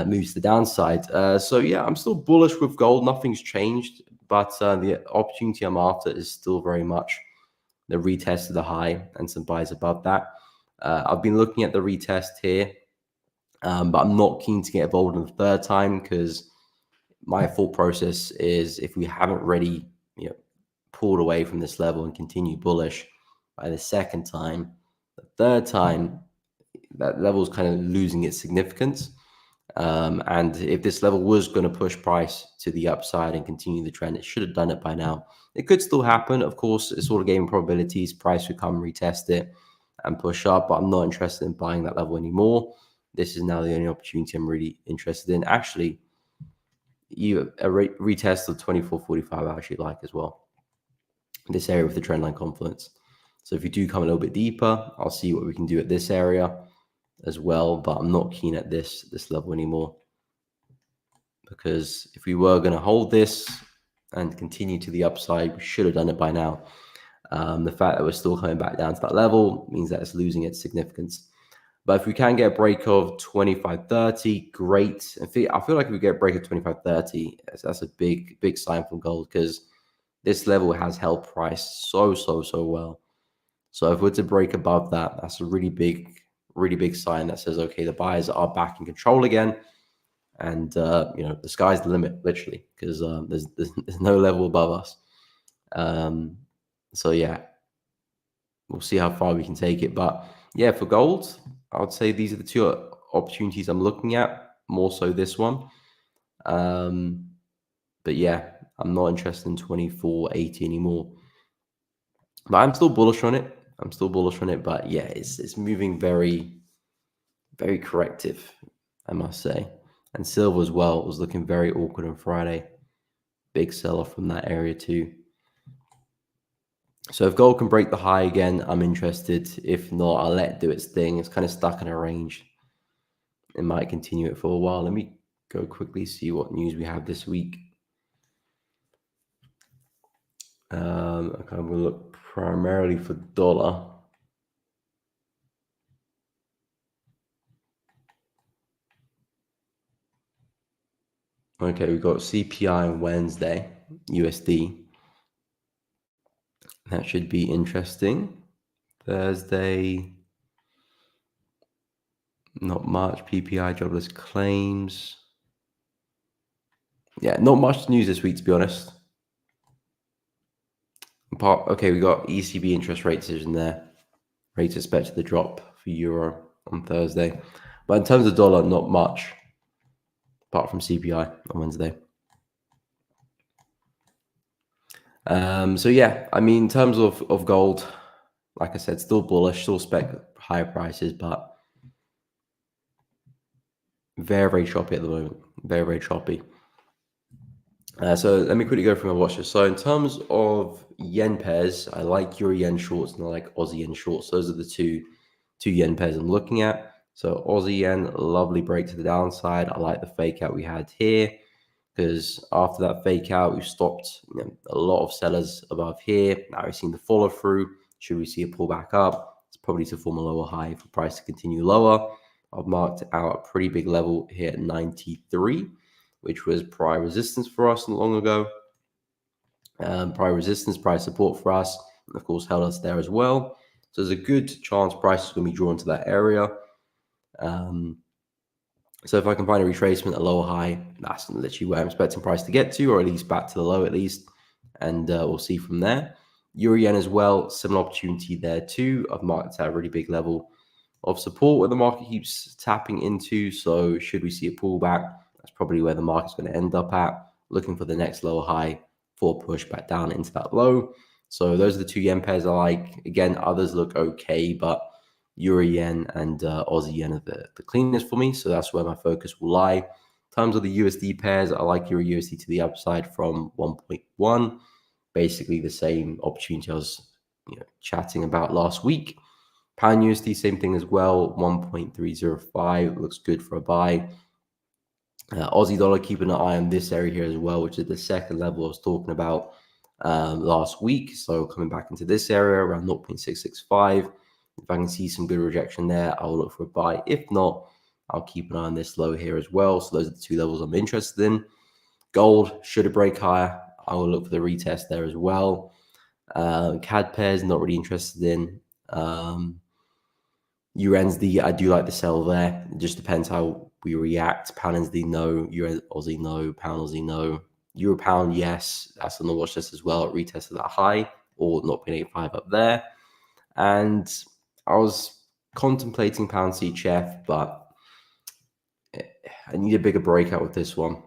moves to the downside. So yeah, I'm still bullish with gold. Nothing's changed, but the opportunity I'm after is still very much the retest of the high and some buys above that. I've been looking at the retest here, but I'm not keen to get involved in the third time, because my thought process is, if we haven't already pulled away from this level and continued bullish by the second time, the third time, that level is kind of losing its significance. And if this level was going to push price to the upside and continue the trend, it should have done it by now. It could still happen. Of course, it's all a game of probabilities. Price would come, retest it, and push up, but I'm not interested in buying that level anymore. This is now the only opportunity I'm really interested in. Actually, a retest of 24.45 I actually like as well, this area with the trendline confluence. So if you do come a little bit deeper, I'll see what we can do at this area as well, but I'm not keen at this level anymore, because if we were going to hold this and continue to the upside, we should have done it by now. The fact that we're still coming back down to that level means that it's losing its significance. But if we can get a break of 25.30, great. I feel like if we get a break of 25.30, that's a big sign from gold, because this level has held price so well. So if we're to break above that, that's a really big sign that says, okay, the buyers are back in control again, and the sky's the limit, literally, because there's no level above us. So yeah, we'll see how far we can take it. But yeah, for gold, I would say these are the two opportunities I'm looking at, more so this one. But yeah, I'm not interested in 24.80 anymore. But I'm still bullish on it. But yeah, it's moving very corrective, I must say. And silver as well was looking very awkward on Friday. Big sell-off from that area too. So if gold can break the high again, I'm interested. If not, I'll let it do its thing. It's kind of stuck in a range. It might continue it for a while. Let me go quickly see what news we have this week. Okay, I'm going to look primarily for dollar. Okay, we've got CPI on Wednesday, USD. That should be interesting. Thursday, not much. PPI, jobless claims. Yeah, not much news this week, to be honest. Okay, we got ECB interest rate decision there. Rates expected to drop for euro on Thursday. But in terms of dollar, not much, apart from CPI on Wednesday. So yeah, I mean, in terms of gold, like I said, still bullish, still expect higher prices, but very, very choppy at the moment. Very, very choppy. So let me quickly go through my watch list. So in terms of yen pairs, I like Euro yen shorts and I like Aussie yen shorts. Those are the two yen pairs I'm looking at. So Aussie yen, lovely break to the downside. I like the fake out we had here because after that fake out, we stopped a lot of sellers above here. Now we've seen the follow through. Should we see a pullback up? It's probably to form a lower high for price to continue lower. I've marked out a pretty big level here at 93, which was prior resistance for us not long ago. Prior resistance, prior support for us, and of course, held us there as well. So there's a good chance price is going to be drawn to that area. So if I can find a retracement, a lower high, that's literally where I'm expecting price to get to, or at least back to the low at least. And we'll see from there. Euro yen as well, similar opportunity there too. I've marked at a really big level of support where the market keeps tapping into. So should we see a pullback, that's probably where the market's going to end up at, looking for the next lower high for push back down into that low. So those are the two yen pairs I like. Again, others look okay, but Euro yen and Aussie yen are the cleanest for me. So that's where my focus will lie. In terms of the USD pairs, I like Euro USD to the upside from 1.1. Basically the same opportunity I was chatting about last week. Pound USD, same thing as well. 1.305 looks good for a buy. Aussie dollar, keeping an eye on this area here as well, which is the second level I was talking about last week. So coming back into this area around 0.665. If I can see some good rejection there, I'll look for a buy. If not, I'll keep an eye on this low here as well. So those are the two levels I'm interested in. Gold, should it break higher, I will look for the retest there as well. CAD pairs, not really interested in. USD, I do like the sell there. It just depends how we react. Pound USD, no. Euro Aussie, no. Pound Aussie, no. Euro pound, yes. That's on the watch list as well. It retested that high or 0.85 up there. And I was contemplating pound CHF, but I need a bigger breakout with this one.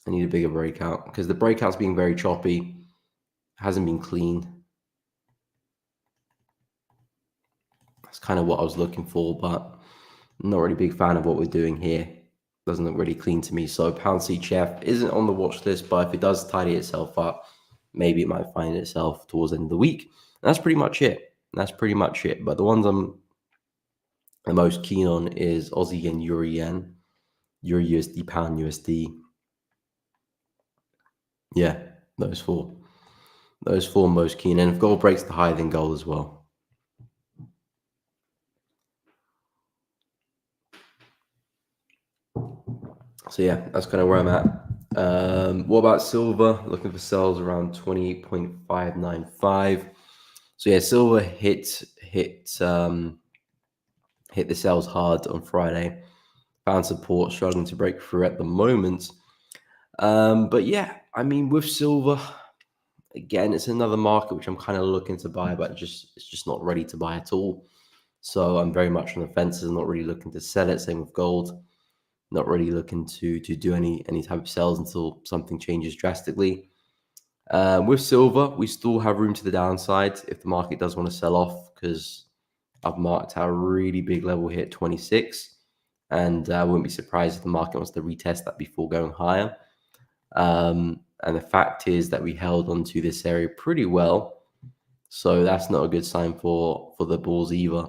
I need a bigger breakout because the breakout's being very choppy. Hasn't been clean. That's kind of what I was looking for, but I'm not really a big fan of what we're doing here. Doesn't look really clean to me. So pound CHF isn't on the watch list, but if it does tidy itself up, maybe it might find itself towards the end of the week. And that's pretty much it. That's pretty much it. But the ones I'm the most keen on is Aussie yen, Euro USD, pound USD. Yeah, those four. Those four most keen. And if gold breaks the high, then gold as well. So yeah, that's kind of where I'm at. What about silver? Looking for sells around 28.595. So yeah, silver hit the sells hard on Friday. Found support, struggling to break through at the moment. But yeah, I mean, with silver, again, it's another market which I'm kind of looking to buy, but it's just not ready to buy at all. So I'm very much on the fences. I'm not really looking to sell it. Same with gold. Not really looking to do any type of sells until something changes drastically. With silver, we still have room to the downside if the market does want to sell off, because I've marked out a really big level here at 26. and I wouldn't be surprised if the market wants to retest that before going higher. And the fact is that we held onto this area pretty well, so that's not a good sign for the bulls either.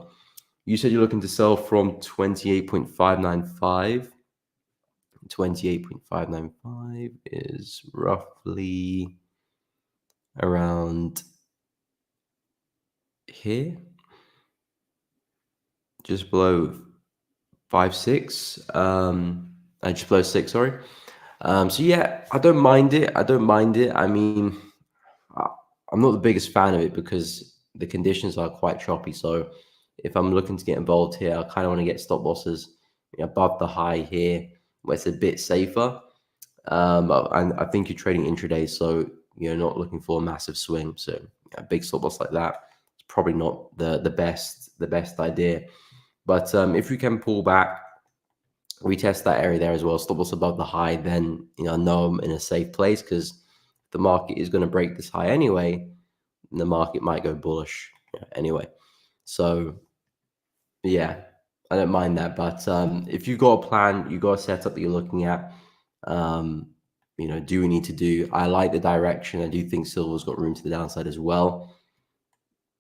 You said you're looking to sell from 28.595. 28.595 is roughly around here, just below 5.6, just below 6, sorry. So yeah, I don't mind it. I mean, I'm not the biggest fan of it because the conditions are quite choppy. So if I'm looking to get involved here, I kind of want to get stop losses above the high here, where it's a bit safer. And I think you're trading intraday, so you're not looking for a massive swing. So a big stop loss like that, it's probably not the best idea. But if we can pull back, retest that area there as well, stop loss above the high, then I know I'm in a safe place, because the market is going to break this high anyway, and the market might go bullish anyway. So yeah, I don't mind that. But if you've got a plan, you've got a setup that you're looking at, do we need to do? I like the direction. I do think silver's got room to the downside as well.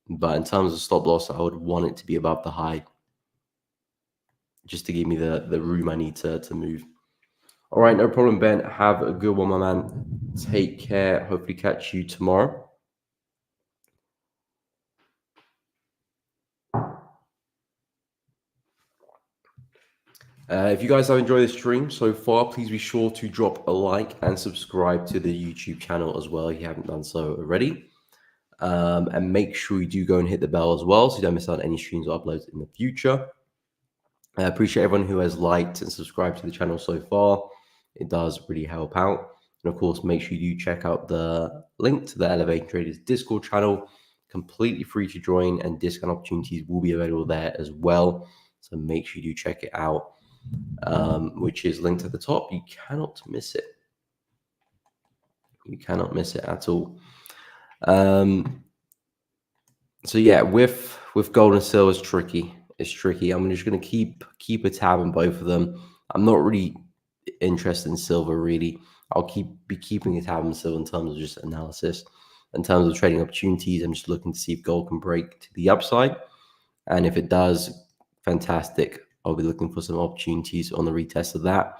But in terms of stop loss, I would want it to be above the high, just to give me the room I need to move. All right, no problem, Ben. Have a good one, my man. Take care. Hopefully catch you tomorrow. If you guys have enjoyed this stream so far, please be sure to drop a like and subscribe to the YouTube channel as well if you haven't done so already. And make sure you do go and hit the bell as well so you don't miss out on any streams or uploads in the future. I appreciate everyone who has liked and subscribed to the channel so far. It does really help out. And of course, make sure you do check out the link to the Elevating Traders Discord channel, completely free to join, and discount opportunities will be available there as well. So make sure you do check it out, which is linked at the top. You cannot miss it. You cannot miss it at all. So yeah, with gold and silver, it's tricky. It's tricky. I'm just going to keep a tab on both of them. I'm not really interested in silver, really. I'll be keeping a tab on silver in terms of just analysis. In terms of trading opportunities, I'm just looking to see if gold can break to the upside, and if it does, fantastic. I'll be looking for some opportunities on the retest of that.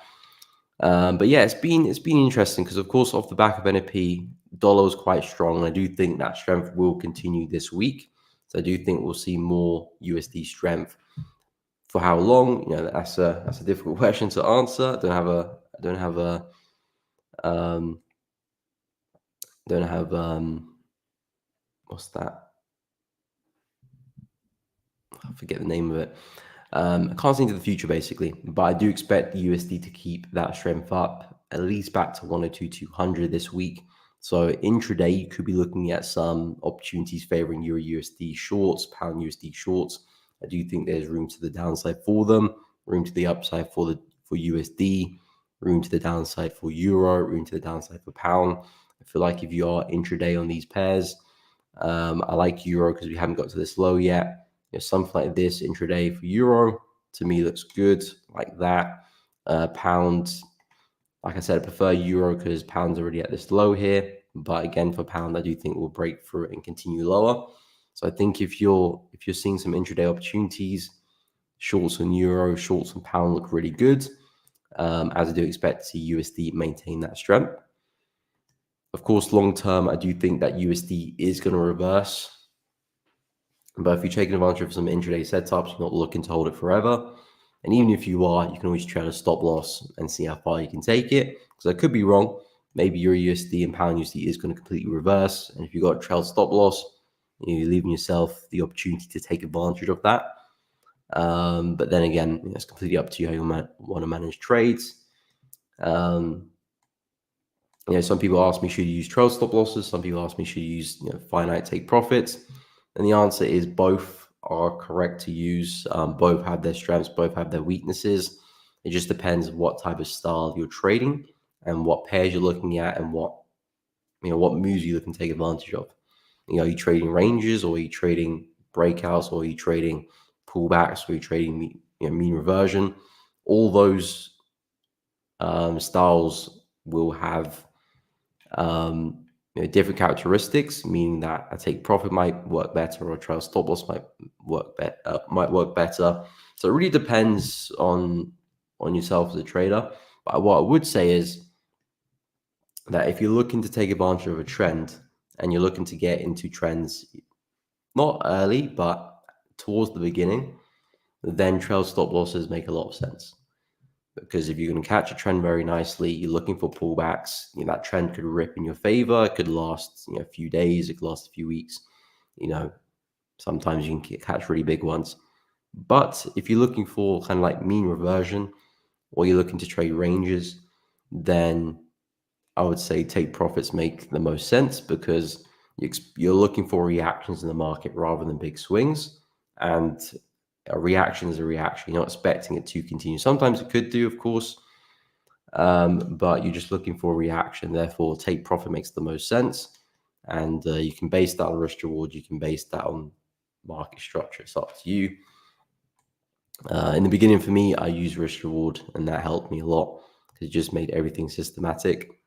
But yeah, it's been interesting because, of course, off the back of NFP, dollar was quite strong, and I do think that strength will continue this week. So I do think we'll see more USD strength. For how long? That's a difficult question to answer. I don't have what's that? I forget the name of it. I can't see into the future, basically, but I do expect the USD to keep that strength up, at least back to 102.200 this week. So intraday, you could be looking at some opportunities favoring Euro USD shorts, pound USD shorts. I do think there's room to the downside for them, room to the upside for USD, room to the downside for Euro, room to the downside for pound. I feel like if you are intraday on these pairs, I like Euro because we haven't got to this low yet. Something like this intraday for Euro to me looks good, like that. Pound, like I said, I prefer Euro because pound's already at this low here. But again, for pound, I do think we'll break through it and continue lower. So I think if you're seeing some intraday opportunities, shorts on Euro, shorts on pound look really good. As I do expect to see USD maintain that strength. Of course, long term, I do think that USD is going to reverse. But if you're taking advantage of some intraday setups, you're not looking to hold it forever. And even if you are, you can always try to stop loss and see how far you can take it. Because I could be wrong. Maybe your USD and pound USD is going to completely reverse. And if you've got a trail stop loss, you're leaving yourself the opportunity to take advantage of that. But then again, it's completely up to you how you want to manage trades. Some people ask me, should you use trail stop losses? Some people ask me, should you use finite take profits? And the answer is both are correct to use. Both have their strengths, both have their weaknesses. It just depends what type of style you're trading and what pairs you're looking at and what moves you can take advantage of. Are you trading ranges, or are you trading breakouts, or are you trading pullbacks, or are you trading mean reversion? all those styles will have different characteristics, meaning that a take profit might work better or a trail stop loss might work better. So it really depends on yourself as a trader. But what I would say is that if you're looking to take advantage of a trend and you're looking to get into trends not early but towards the beginning, then trail stop losses make a lot of sense. Because if you're going to catch a trend very nicely, you're looking for pullbacks. That trend could rip in your favor. It could last a few days. It could last a few weeks. Sometimes you can catch really big ones. But if you're looking for kind of like mean reversion, or you're looking to trade ranges, then I would say take profits make the most sense, because you're looking for reactions in the market rather than big swings. And a reaction is a reaction. You're not expecting it to continue. Sometimes it could do, of course, but you're just looking for a reaction. Therefore, take profit makes the most sense. And you can base that on risk reward. You can base that on market structure. It's up to you. In the beginning, for me, I used risk reward, and that helped me a lot because it just made everything systematic.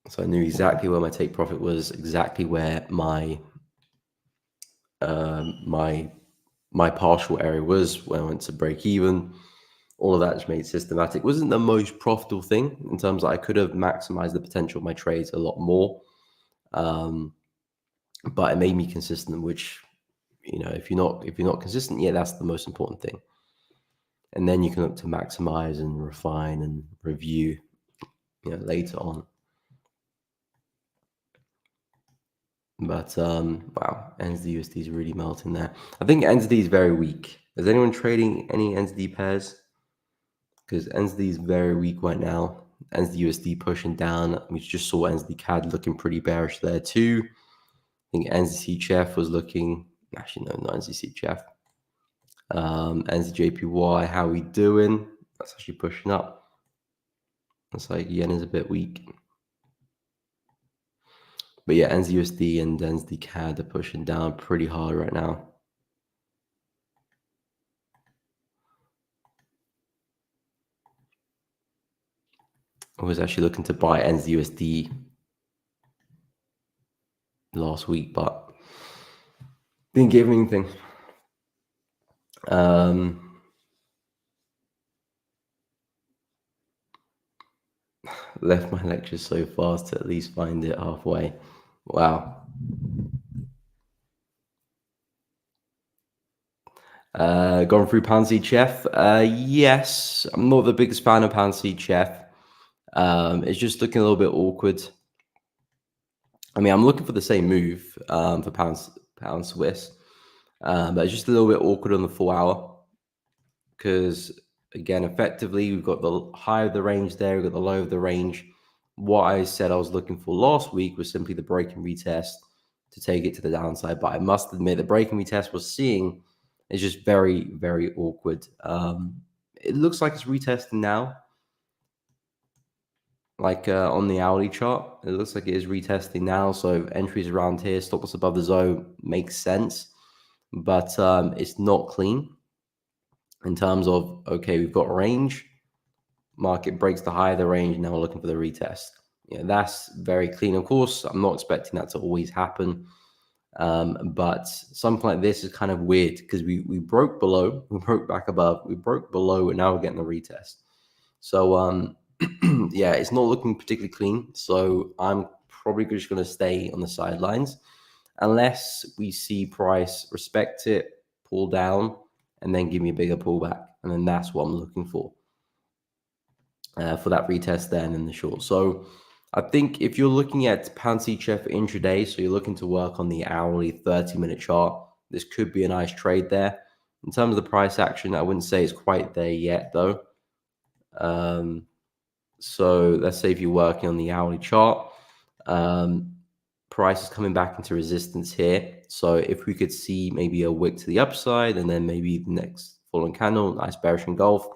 So I knew exactly where my take profit was, exactly where my my partial area was when I went to break even. All of that just made it systematic. It wasn't the most profitable thing in terms of I could have maximized the potential of my trades a lot more, but it made me consistent. Which, if you're not consistent, yeah, that's the most important thing. And then you can look to maximize and refine and review, later on. But wow, NZD/USD is really melting there. I think NZD is very weak. Is anyone trading any NZD pairs? Because NZD is very weak right now. NZD/USD pushing down. We just saw NZD CAD looking pretty bearish there too. I think NZC Chef was looking. Actually, no, not NZC Chef. NZJPY, how we doing? That's actually pushing up. Looks like yen is a bit weak. But yeah, NZUSD and NZD CAD are pushing down pretty hard right now. I was actually looking to buy NZUSD last week, but didn't give anything. Left my lecture so fast to at least find it halfway. Wow. Gone through Panseed Chef. Yes, I'm not the biggest fan of Panseed Chef. It's just looking a little bit awkward. I mean, I'm looking for the same move for pound Swiss, but it's just a little bit awkward on the 4 hour, because again, effectively, we've got the high of the range there, we've got the low of the range. What I said I was looking for last week was simply the break and retest to take it to the downside. But I must admit, the break and retest we're seeing is just very, very awkward. It looks like it's retesting now. Like on the hourly chart, it looks like it is retesting now. So entries around here, stop loss above the zone makes sense, but it's not clean in terms of, okay, we've got range, market breaks the high of the range, now we're looking for the retest. That's very clean. Of course, I'm not expecting that to always happen, but something like this is kind of weird because we broke below, we broke back above, we broke below, and now we're getting the retest. So yeah, it's not looking particularly clean. So I'm probably just going to stay on the sidelines unless we see price respect it, pull down, and then give me a bigger pullback. And then that's what I'm looking for that retest then in the short. So I think if you're looking at Pansy Chef intraday, so you're looking to work on the hourly 30-minute chart, this could be a nice trade there. In terms of the price action, I wouldn't say it's quite there yet though. So let's say if you're working on the hourly chart, price is coming back into resistance here. So if we could see maybe a wick to the upside and then maybe the next falling candle, nice bearish engulf,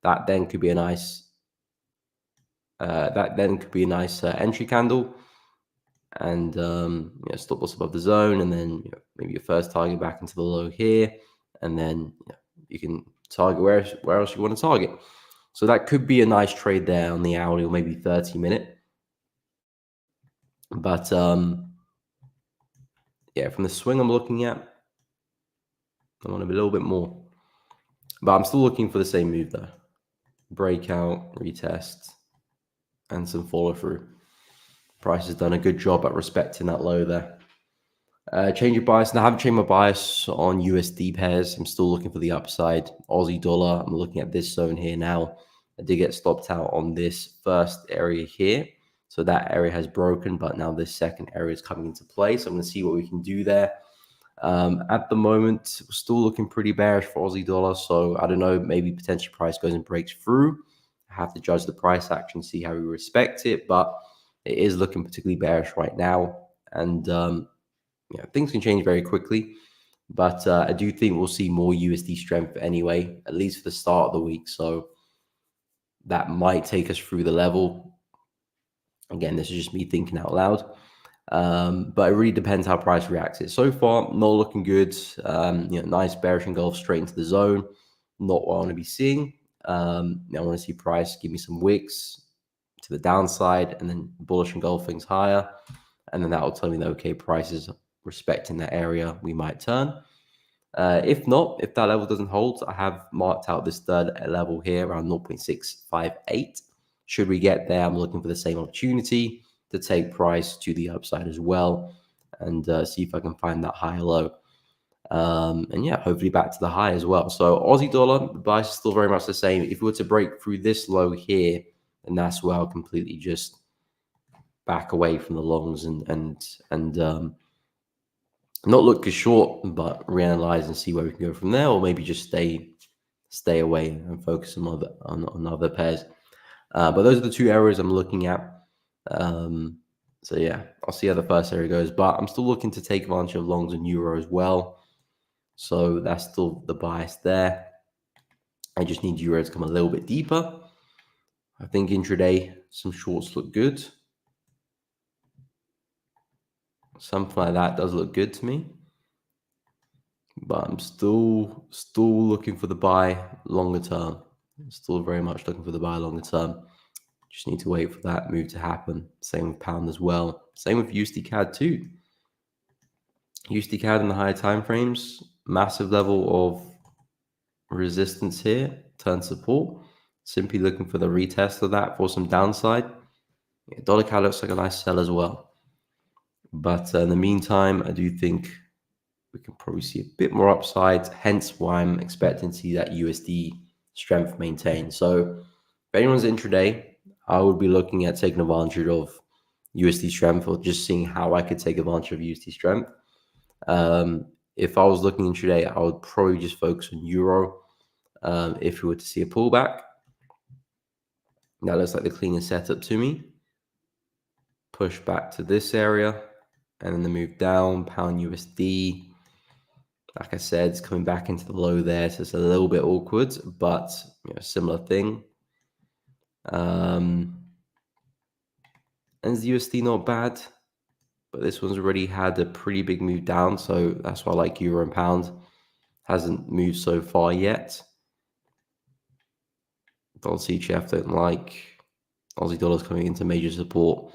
that then could be a nice entry candle, and stop loss above the zone, and then maybe your first target back into the low here. and then you can target where else you want to target. So that could be a nice trade there on the hourly or maybe 30-minute. But yeah, from the swing I'm looking at, I want a little bit more. But I'm still looking for the same move though. Breakout, retest, and some follow through. Price has done a good job at respecting that low there. Change your bias. Now, I haven't changed my bias on USD pairs. I'm still looking for the upside. Aussie dollar, I'm looking at this zone here now. I did get stopped out on this first area here. So that area has broken, but now this second area is coming into play. So I'm going to see what we can do there. At the moment, we're still looking pretty bearish for Aussie dollar. So I don't know, maybe potentially price goes and breaks through. I have to judge the price action, see how we respect it, but it is looking particularly bearish right now. And things can change very quickly, but I do think we'll see more USD strength anyway, at least for the start of the week. So that might take us through the level. Again, this is just me thinking out loud. But it really depends how price reacts. It so far not looking good. Nice bearish engulf straight into the zone. Not what I want to be seeing. I want to see price give me some wicks to the downside and then bullish engulf things higher. And then that will tell me that, okay, price is respecting that area, we might turn. If not, if that level doesn't hold, I have marked out this third level here around 0.658. Should we get there, I'm looking for the same opportunity to take price to the upside as well and see if I can find that higher low. And yeah, hopefully back to the high as well. So Aussie dollar, the bias is still very much the same. If we were to break through this low here, then that's where I'll completely just back away from the longs and not look as short, but reanalyze and see where we can go from there, or maybe just stay away and focus on other pairs. But those are the two areas I'm looking at. So yeah, I'll see how the first area goes. But I'm still looking to take advantage of longs and euro as well. So that's still the bias there. I just need euro to come a little bit deeper. I think intraday some shorts look good. Something like that does look good to me. But I'm still looking for the buy longer term. Still very much looking for the buy longer term. Just need to wait for that move to happen. Same with pound as well. Same with USD CAD too. USD CAD in the higher time frames, massive level of resistance here, turn support. Simply looking for the retest of that for some downside. Dollar CAD looks like a nice sell as well. But in the meantime, I do think we can probably see a bit more upside, hence why I'm expecting to see that USD strength maintained. So if anyone's intraday, I would be looking at taking advantage of USD strength or just seeing how I could take advantage of USD strength. If I was looking intraday, I would probably just focus on euro. If we were to see a pullback, that looks like the cleanest setup to me. Push back to this area and then the move down, pound USD. Like I said, it's coming back into the low there, so it's a little bit awkward, but similar thing. And the USD not bad, but this one's already had a pretty big move down, so that's why I like euro and pound. Hasn't moved so far yet. Dollar CHF don't like. Aussie dollar's coming into major support,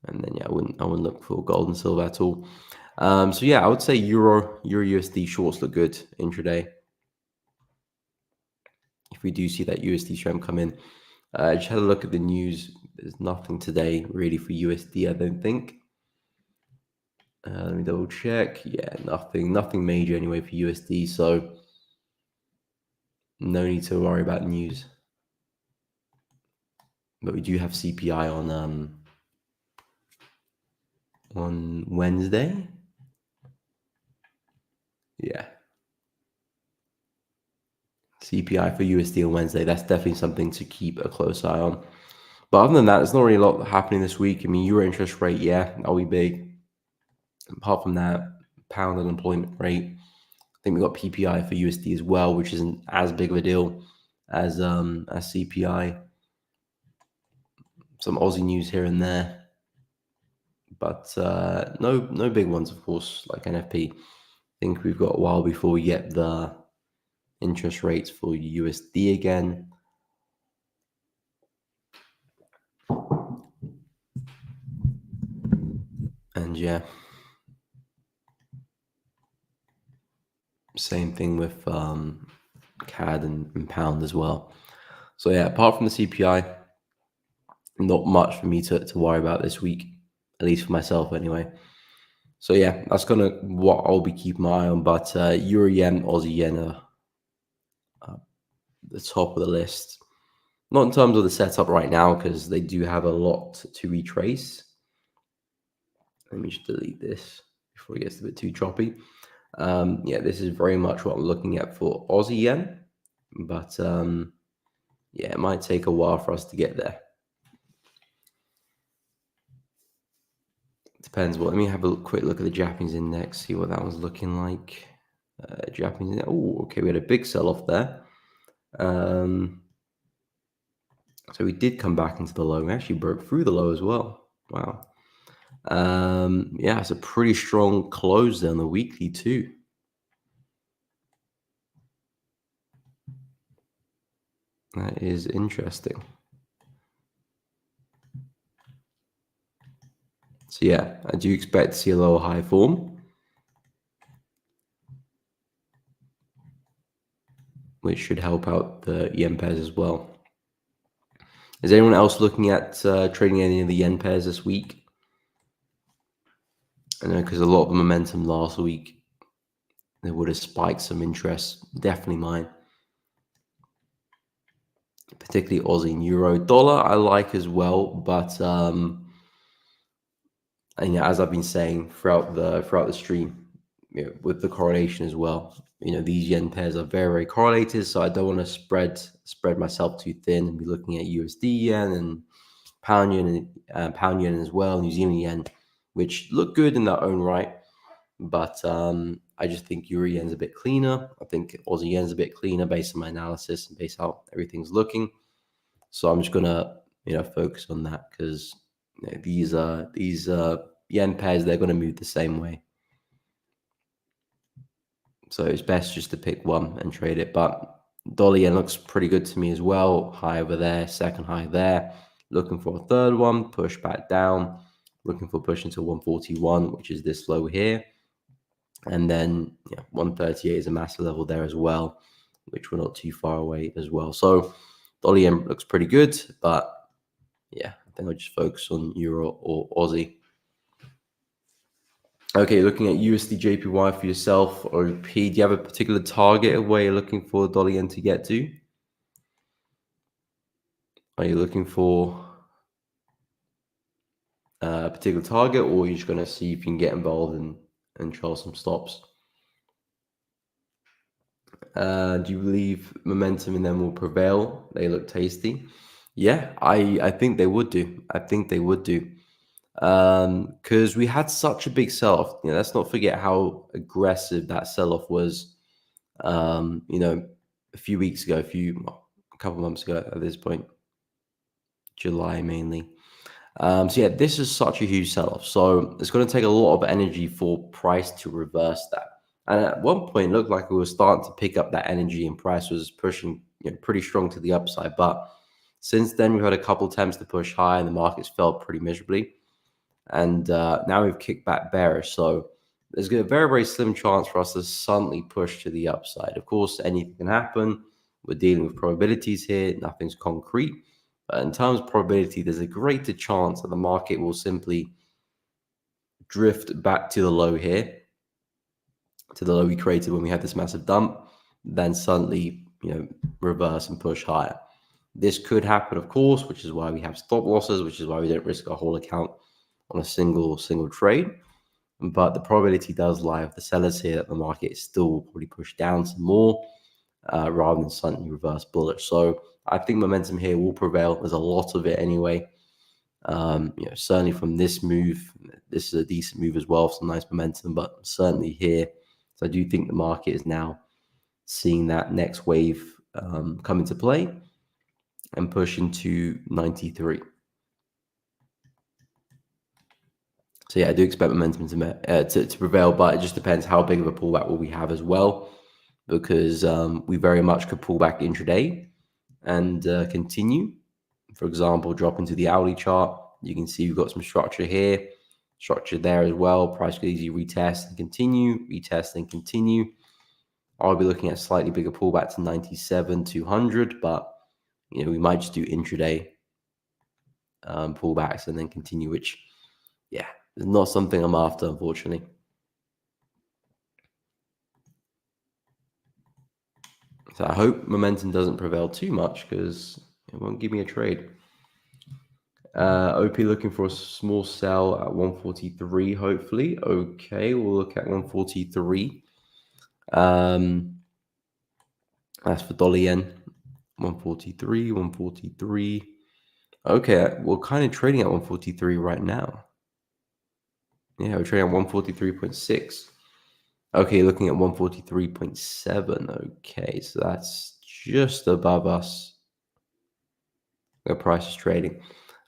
and then I wouldn't look for gold and silver at all. So yeah, I would say euro USD shorts look good intraday. If we do see that USD strength come in, I just had a look at the news. There's nothing today really for USD, I don't think. Let me double check. Yeah, nothing major anyway for USD. So no need to worry about news. But we do have CPI on Wednesday. Yeah. CPI for USD on Wednesday. That's definitely something to keep a close eye on. But other than that, there's not really a lot happening this week. I mean, euro interest rate, yeah, that'll be big. Apart from that, pound unemployment rate. I think we got PPI for USD as well, which isn't as big of a deal as CPI. Some Aussie news here and there, but no big ones, of course, like NFP. I think we've got a while before we get the interest rates for USD again. And yeah, same thing with CAD and pound as well. So yeah, apart from the CPI, not much for me to worry about this week, at least for myself anyway. So yeah, that's gonna what I'll be keeping my eye on. But Euro yen, Aussie yen are the top of the list. Not in terms of the setup right now, because they do have a lot to retrace. Let me just delete this before it gets a bit too choppy. Yeah, this is very much what I'm looking at for Aussie yen, but yeah, it might take a while for us to get there. Depends. Well, let me have a quick look at the Japanese index, see what that one's looking like. Japanese. Oh, okay, we had a big sell-off there. So we did come back into the low. We actually broke through the low as well. Wow. Yeah, it's a pretty strong close there on the weekly too. That is interesting. So yeah, I do expect to see a lower high form, which should help out the yen pairs as well. Is anyone else looking at trading any of the yen pairs this week? I know because a lot of the momentum last week, they would have spiked some interest. Definitely mine. Particularly Aussie and Euro. Dollar I like as well, but and yeah, as I've been saying throughout the stream, you know, with the correlation as well, you know, these yen pairs are very, very correlated, so I don't want to spread myself too thin and be looking at USD yen and pound yen as well, New Zealand yen, which look good in their own right, but I just think Euro yen's a bit cleaner. I think Aussie yen's a bit cleaner based on my analysis and based on how everything's looking. So I'm just gonna, you know, focus on that because you know, these yen pairs, they're gonna move the same way. So it's best just to pick one and trade it. But dollar yen looks pretty good to me as well. High over there, second high there. Looking for a third one, push back down. Looking for push into 141, which is this low here. And then yeah, 138 is a massive level there as well, which we're not too far away as well. So dollar yen looks pretty good, but yeah, I think I'll just focus on Euro or Aussie. Okay, looking at USD JPY for yourself or P, do you have a particular target of where you're looking for dollar yen to get to? Are you looking for a particular target, or are you just going to see if you can get involved and trial some stops? Do you believe momentum in them will prevail? They look tasty. Yeah, I think they would do. I think they would do. Because we had such a big sell-off. You know, let's not forget how aggressive that sell-off was. You know, a few weeks ago, a couple months ago at this point, July mainly. So yeah, this is such a huge sell-off. So it's going to take a lot of energy for price to reverse that. And at one point, it looked like we were starting to pick up that energy, and price was pushing, you know, pretty strong to the upside. But since then, we've had a couple attempts to push high, and the market's fell pretty miserably. And now we've kicked back bearish. So there's a very, very slim chance for us to suddenly push to the upside. Of course, anything can happen. We're dealing with probabilities here. Nothing's concrete. But in terms of probability, there's a greater chance that the market will simply drift back to the low here, to the low we created when we had this massive dump, then suddenly, you know, reverse and push higher. This could happen, of course, which is why we have stop losses, which is why we don't risk our whole account on a single trade. But the probability does lie with the sellers here that the market still will probably push down some more rather than suddenly reverse bullish. So I think momentum here will prevail. There's a lot of it anyway. You know, certainly from this move, this is a decent move as well, some nice momentum, but certainly here. So I do think the market is now seeing that next wave come into play and push into 93. So yeah, I do expect momentum to prevail, but it just depends how big of a pullback will we have as well. because we very much could pull back intraday and continue. For example, drop into the hourly chart. You can see we've got some structure here, structure there as well. Price could easily retest and continue, retest and continue. I'll be looking at slightly bigger pullback to 97,200, but we might just do intraday pullbacks and then continue, which, yeah, is not something I'm after, unfortunately. So I hope momentum doesn't prevail too much because it won't give me a trade. OP looking for a small sell at 143, hopefully. Okay, we'll look at 143. That's for dollar yen. 143, 143. Okay, we're kind of trading at 143 right now. Yeah, we're trading at 143.6. Okay, looking at 143.7. Okay, so that's just above us. The price is trading.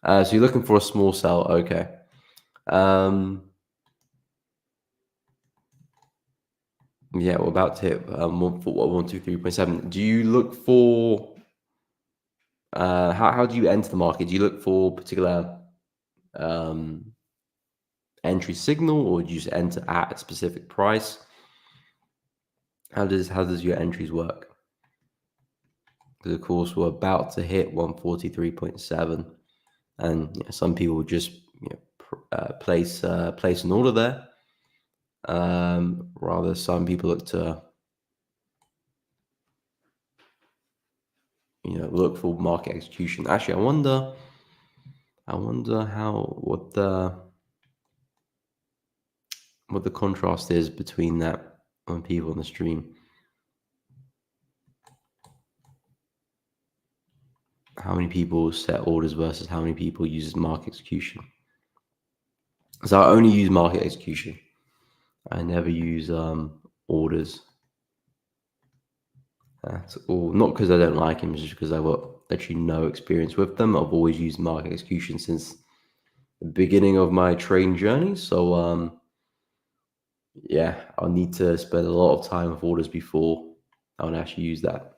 So you're looking for a small sell. Okay. Yeah, we're about to hit 123.7. Do you look for how do you enter the market? Do you look for particular entry signal, or do you just enter at a specific price? How does your entries work? Because of course we're about to hit 143.7, and some people just place an order there. Rather, some people look to look for market execution. Actually, I wonder what the contrast is between that on people on the stream. How many people set orders versus how many people use market execution? So I only use market execution. I never use orders. That's all. Not because I don't like them, just because I've got actually no experience with them. I've always used market execution since the beginning of my trading journey. So yeah, I'll need to spend a lot of time with orders before I'll actually use that.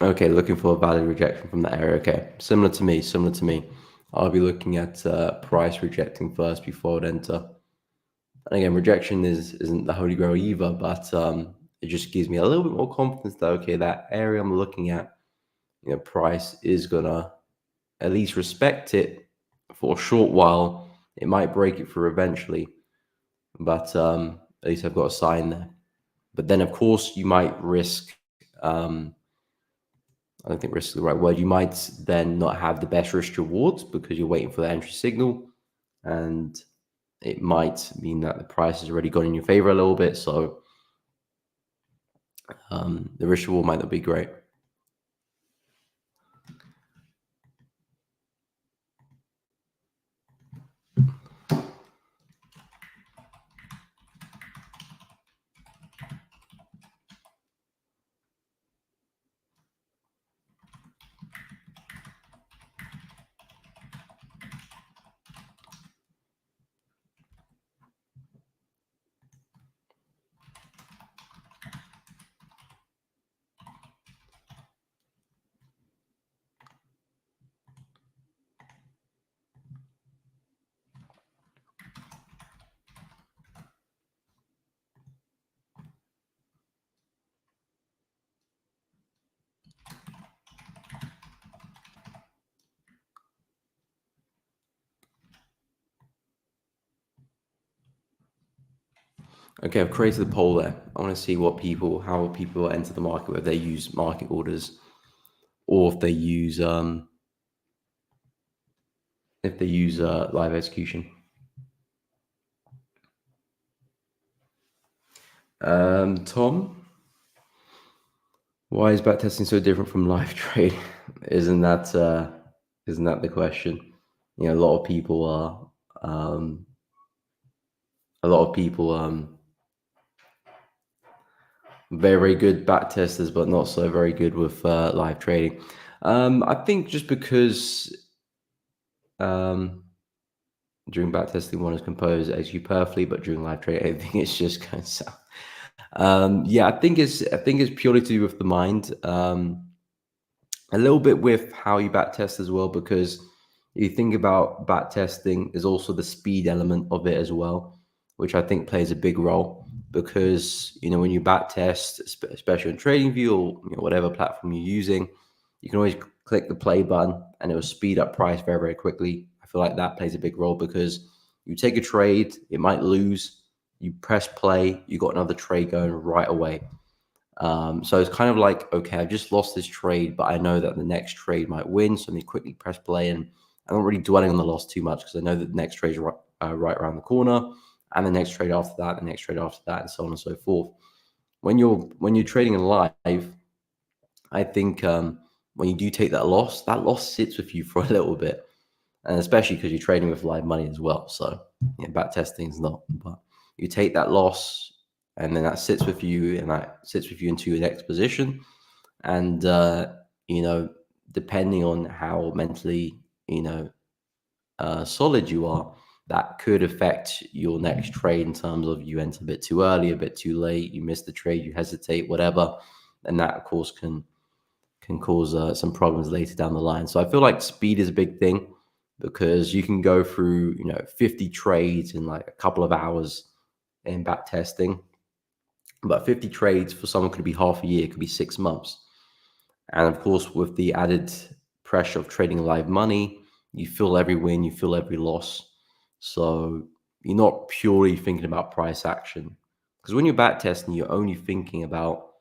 Okay, looking for a valid rejection from that area. Okay, similar to me. I'll be looking at price rejecting first before I'd enter. And again, rejection isn't the holy grail either, but it just gives me a little bit more confidence that, okay, that area I'm looking at, price is gonna at least respect it for a short while. It might break it through eventually, but at least I've got a sign there. But then, of course, you might risk. I don't think risk is the right word. You might then not have the best risk rewards because you're waiting for the entry signal, and it might mean that the price has already gone in your favor a little bit. So the risk reward might not be great. Okay, I've created a poll there. I want to see how people enter the market, whether they use market orders or if they use live execution. Tom, why is backtesting so different from live trade? Isn't that the question? A lot of people very, very good back testers, but not so very good with live trading. I think just because During backtesting, one is composed execute perfectly, but during live trade, everything is just going south. Yeah, I think it's purely to do with the mind. A little bit with how you backtest as well, because if you think about backtesting, there's also the speed element of it as well, which I think plays a big role. Because when you backtest, especially on TradingView or whatever platform you're using, you can always click the play button and it will speed up price very, very quickly. I feel like that plays a big role because you take a trade, it might lose, you press play, you got another trade going right away. So it's kind of like, okay, I've just lost this trade, but I know that the next trade might win. So let me quickly press play, and I'm not really dwelling on the loss too much because I know that the next trade is right around the corner, and the next trade after that, the next trade after that, and so on and so forth. When you're trading in live, I think when you do take that loss sits with you for a little bit, and especially because you're trading with live money as well. So back testing is not, but you take that loss, and then that sits with you, and that sits with you into your next position. And you know, depending on how mentally solid you are, that could affect your next trade in terms of you enter a bit too early, a bit too late, you miss the trade, you hesitate, whatever, and that of course can cause some problems later down the line. So I feel like speed is a big thing because you can go through 50 trades in like a couple of hours in back testing, but 50 trades for someone could be half a year, could be 6 months. And of course, with the added pressure of trading live money, you feel every win, you feel every loss. So you're not purely thinking about price action. Because when you're back testing, you're only thinking about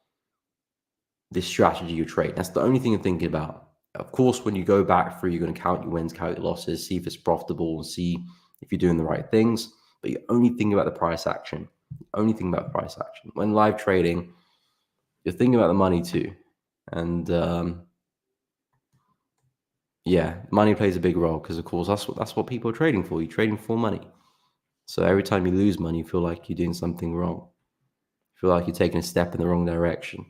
this strategy you trade. That's the only thing you're thinking about. Of course, when you go back through, you're going to count your wins, count your losses, see if it's profitable, and see if you're doing the right things. But you're only thinking about the price action. Only thinking about the price action. When live trading, you're thinking about the money too. And yeah, money plays a big role because, of course, that's what people are trading for. You're trading for money. So every time you lose money, you feel like you're doing something wrong. You feel like you're taking a step in the wrong direction.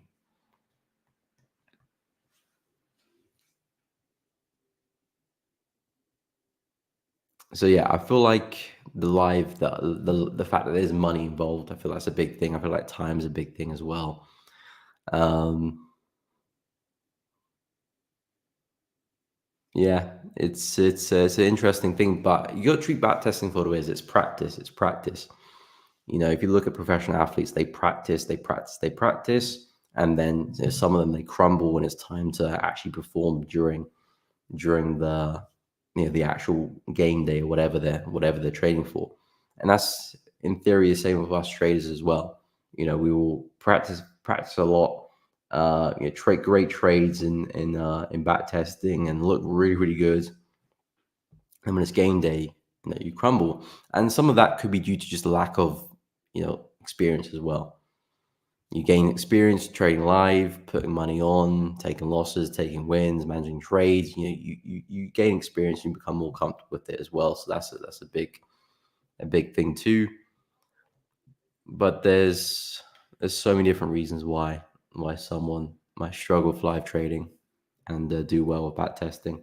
So yeah, I feel like the fact that there's money involved, I feel that's a big thing. I feel like time's a big thing as well. Um, yeah, it's an interesting thing, but you got to treat back testing for what it is. It's practice. It's practice. If you look at professional athletes, they practice, they practice, they practice, and then some of them they crumble when it's time to actually perform during the actual game day or whatever they're trading for. And that's in theory the same with us traders as well. We will practice a lot, trade great trades in back testing and look really, really good. And when it's game day, you crumble. And some of that could be due to just a lack of experience as well. You gain experience trading live, putting money on, taking losses, taking wins, managing trades. You gain experience, you become more comfortable with it as well. So that's a big thing too. But there's so many different reasons why someone might struggle with live trading and do well with back testing.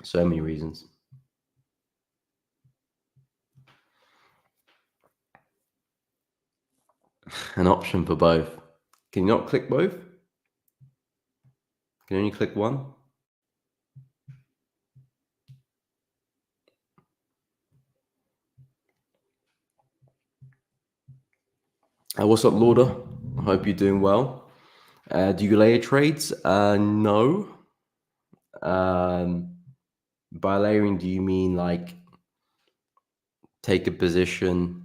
So many reasons. An option for both. Can you not click both? Can you only click one? What's up, Lauder? I hope you're doing well. Do you layer trades? No. Um, by layering, do you mean like take a position,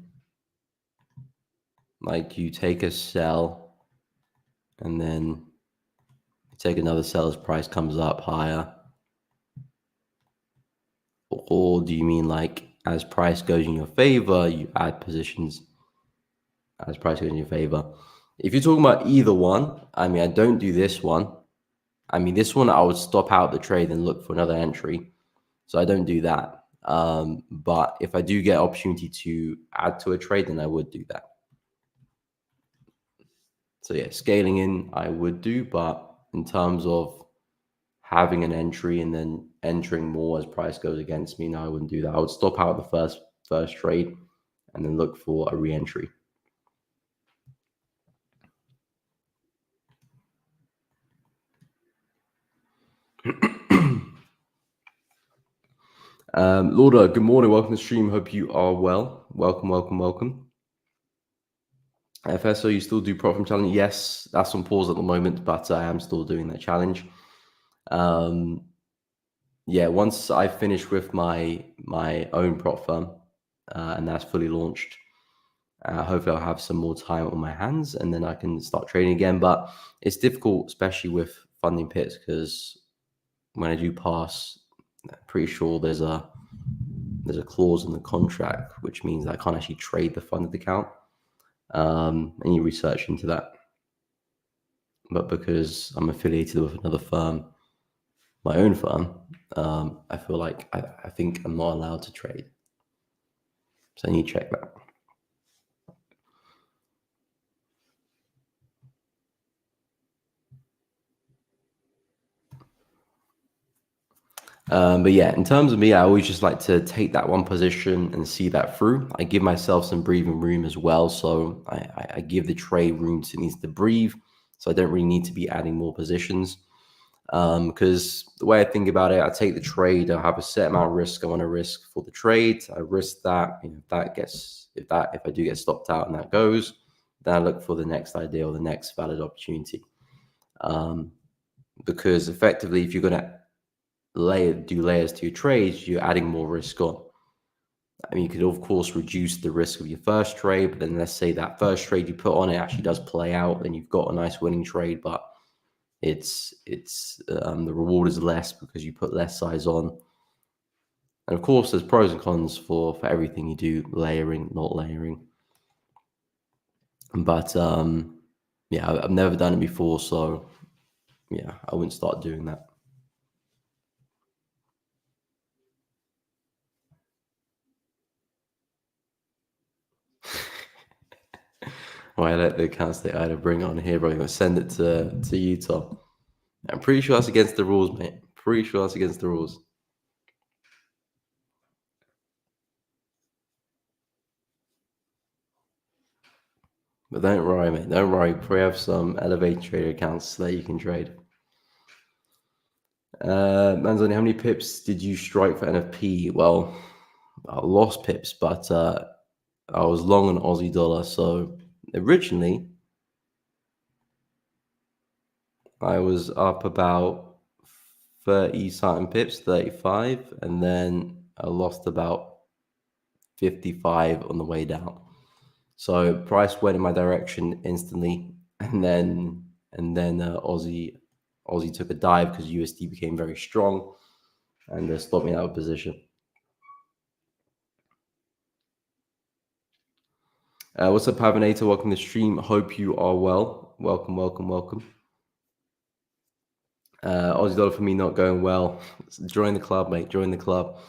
like you take a sell and then you take another sell as price comes up higher? Or do you mean like as price goes in your favor, you add positions as price goes in your favor? If you're talking about either one, I don't do this one. This one, I would stop out the trade and look for another entry. So I don't do that. But if I do get opportunity to add to a trade, then I would do that. So yeah, scaling in, I would do, but in terms of having an entry and then entering more as price goes against me. No, I wouldn't do that. I would stop out the first trade and then look for a re-entry. Lauda, good morning. Welcome to the stream. Hope you are well. Welcome, welcome, welcome. FSO, you still do prop firm challenge? Yes, that's on pause at the moment, but I am still doing that challenge. Yeah, once I finish with my own prop firm and that's fully launched, hopefully I'll have some more time on my hands and then I can start trading again. But it's difficult, especially with funding pits, because when I do pass, I'm pretty sure there's a clause in the contract which means I can't actually trade the funded account. Any research into that? But because I'm affiliated with another firm, my own firm, I feel like I think I'm not allowed to trade. So I need to check that. But yeah, in terms of me, I always just like to take that one position and see that through. I give myself some breathing room as well. So I give the trade room it needs to breathe. So I don't really need to be adding more positions. Because the way I think about it, I take the trade, I have a set amount of risk I want to risk for the trade. I risk that, if I do get stopped out and that goes, then I look for the next idea or the next valid opportunity. Because effectively, if you're going to do layers to your trades, you're adding more risk on. I mean, you could of course reduce the risk of your first trade, but then let's say that first trade you put on it actually does play out, then you've got a nice winning trade, but it's the reward is less because you put less size on. And of course, there's pros and cons for everything you do, layering, not layering. But yeah, I've never done it before, so yeah, I wouldn't start doing that. Well, I let the accounts that I had to bring on here, bro. I'm gonna send it to Utah. I'm pretty sure that's against the rules, mate. Pretty sure that's against the rules. But don't worry, mate. Don't worry. We have some elevated trader accounts that you can trade. Manzoni, how many pips did you strike for NFP? Well, I lost pips, but I was long on Aussie dollar. So originally, I was up about 30 something pips, 35, and then I lost about 55 on the way down. So price went in my direction instantly, and then Aussie took a dive because USD became very strong and stopped me out of position. What's up, Pavinator? Welcome to the stream. Hope you are well. Welcome, welcome, welcome. Aussie dollar for me not going well. Join the club, mate. Join the club.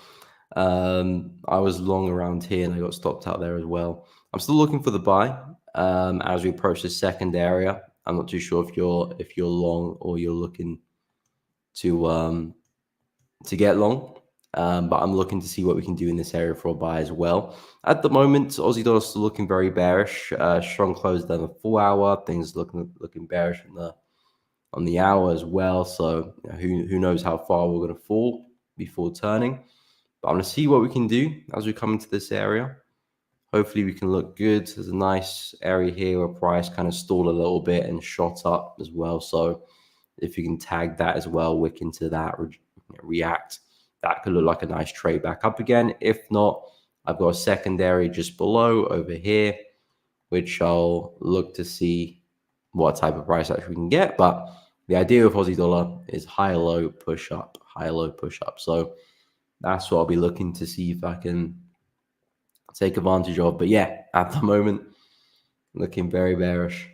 I was long around here and I got stopped out there as well. I'm still looking for the buy as we approach the second area. I'm not too sure if you're long or you're looking to get long, but I'm looking to see what we can do in this area for a buy as well. At the moment, Aussie dollar still looking very bearish. Strong close down the 4 hour. Things looking bearish on the hour as well. So who knows how far we're going to fall before turning. But I'm going to see what we can do as we come into this area. Hopefully we can look good. There's a nice area here where price kind of stalled a little bit and shot up as well. So if you can tag that as well, wick into that, react, that could look like a nice trade back up again. If not, I've got a secondary just below over here, which I'll look to see what type of price action we can get. But the idea of Aussie dollar is high, low, push up, high, low, push up. So that's what I'll be looking to see if I can take advantage of. But yeah, at the moment, looking very bearish.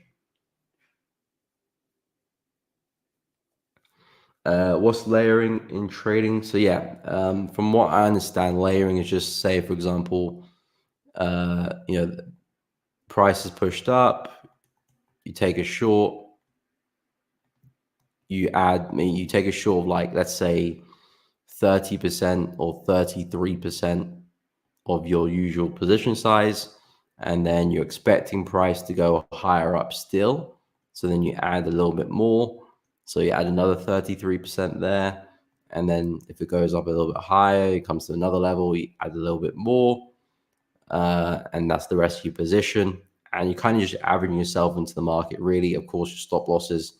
What's layering in trading? So yeah, from what I understand, layering is just say, for example, price is pushed up, you take a short, you take a short of like, let's say 30% or 33% of your usual position size, and then you're expecting price to go higher up still. So then you add a little bit more. So you add another 33% there. And then if it goes up a little bit higher, it comes to another level, you add a little bit more. And that's the rest of your position. And you kind of just averaging yourself into the market. Really, of course, your stop losses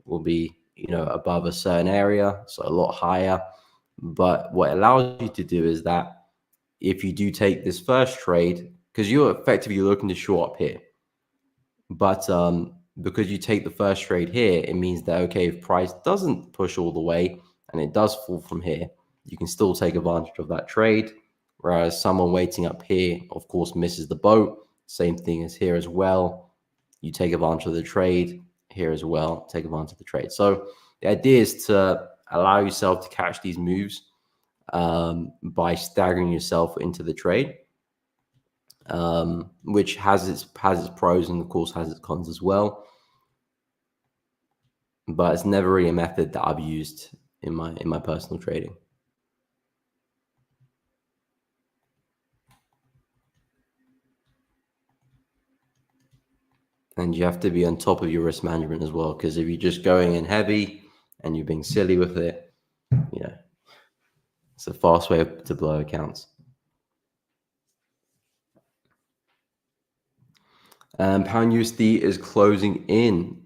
will be, above a certain area, so a lot higher. But what it allows you to do is that if you do take this first trade, because you're effectively looking to short up here, but because you take the first trade here, it means that, okay, if price doesn't push all the way and it does fall from here, you can still take advantage of that trade. Whereas someone waiting up here, of course, misses the boat. Same thing as here as well. You take advantage of the trade here as well, take advantage of the trade. So the idea is to allow yourself to catch these moves by staggering yourself into the trade, which has its pros and of course has its cons as well. But it's never really a method that I've used in my personal trading. And you have to be on top of your risk management as well, because if you're just going in heavy and you're being silly with it, it's a fast way to blow accounts. Pound USD is closing in.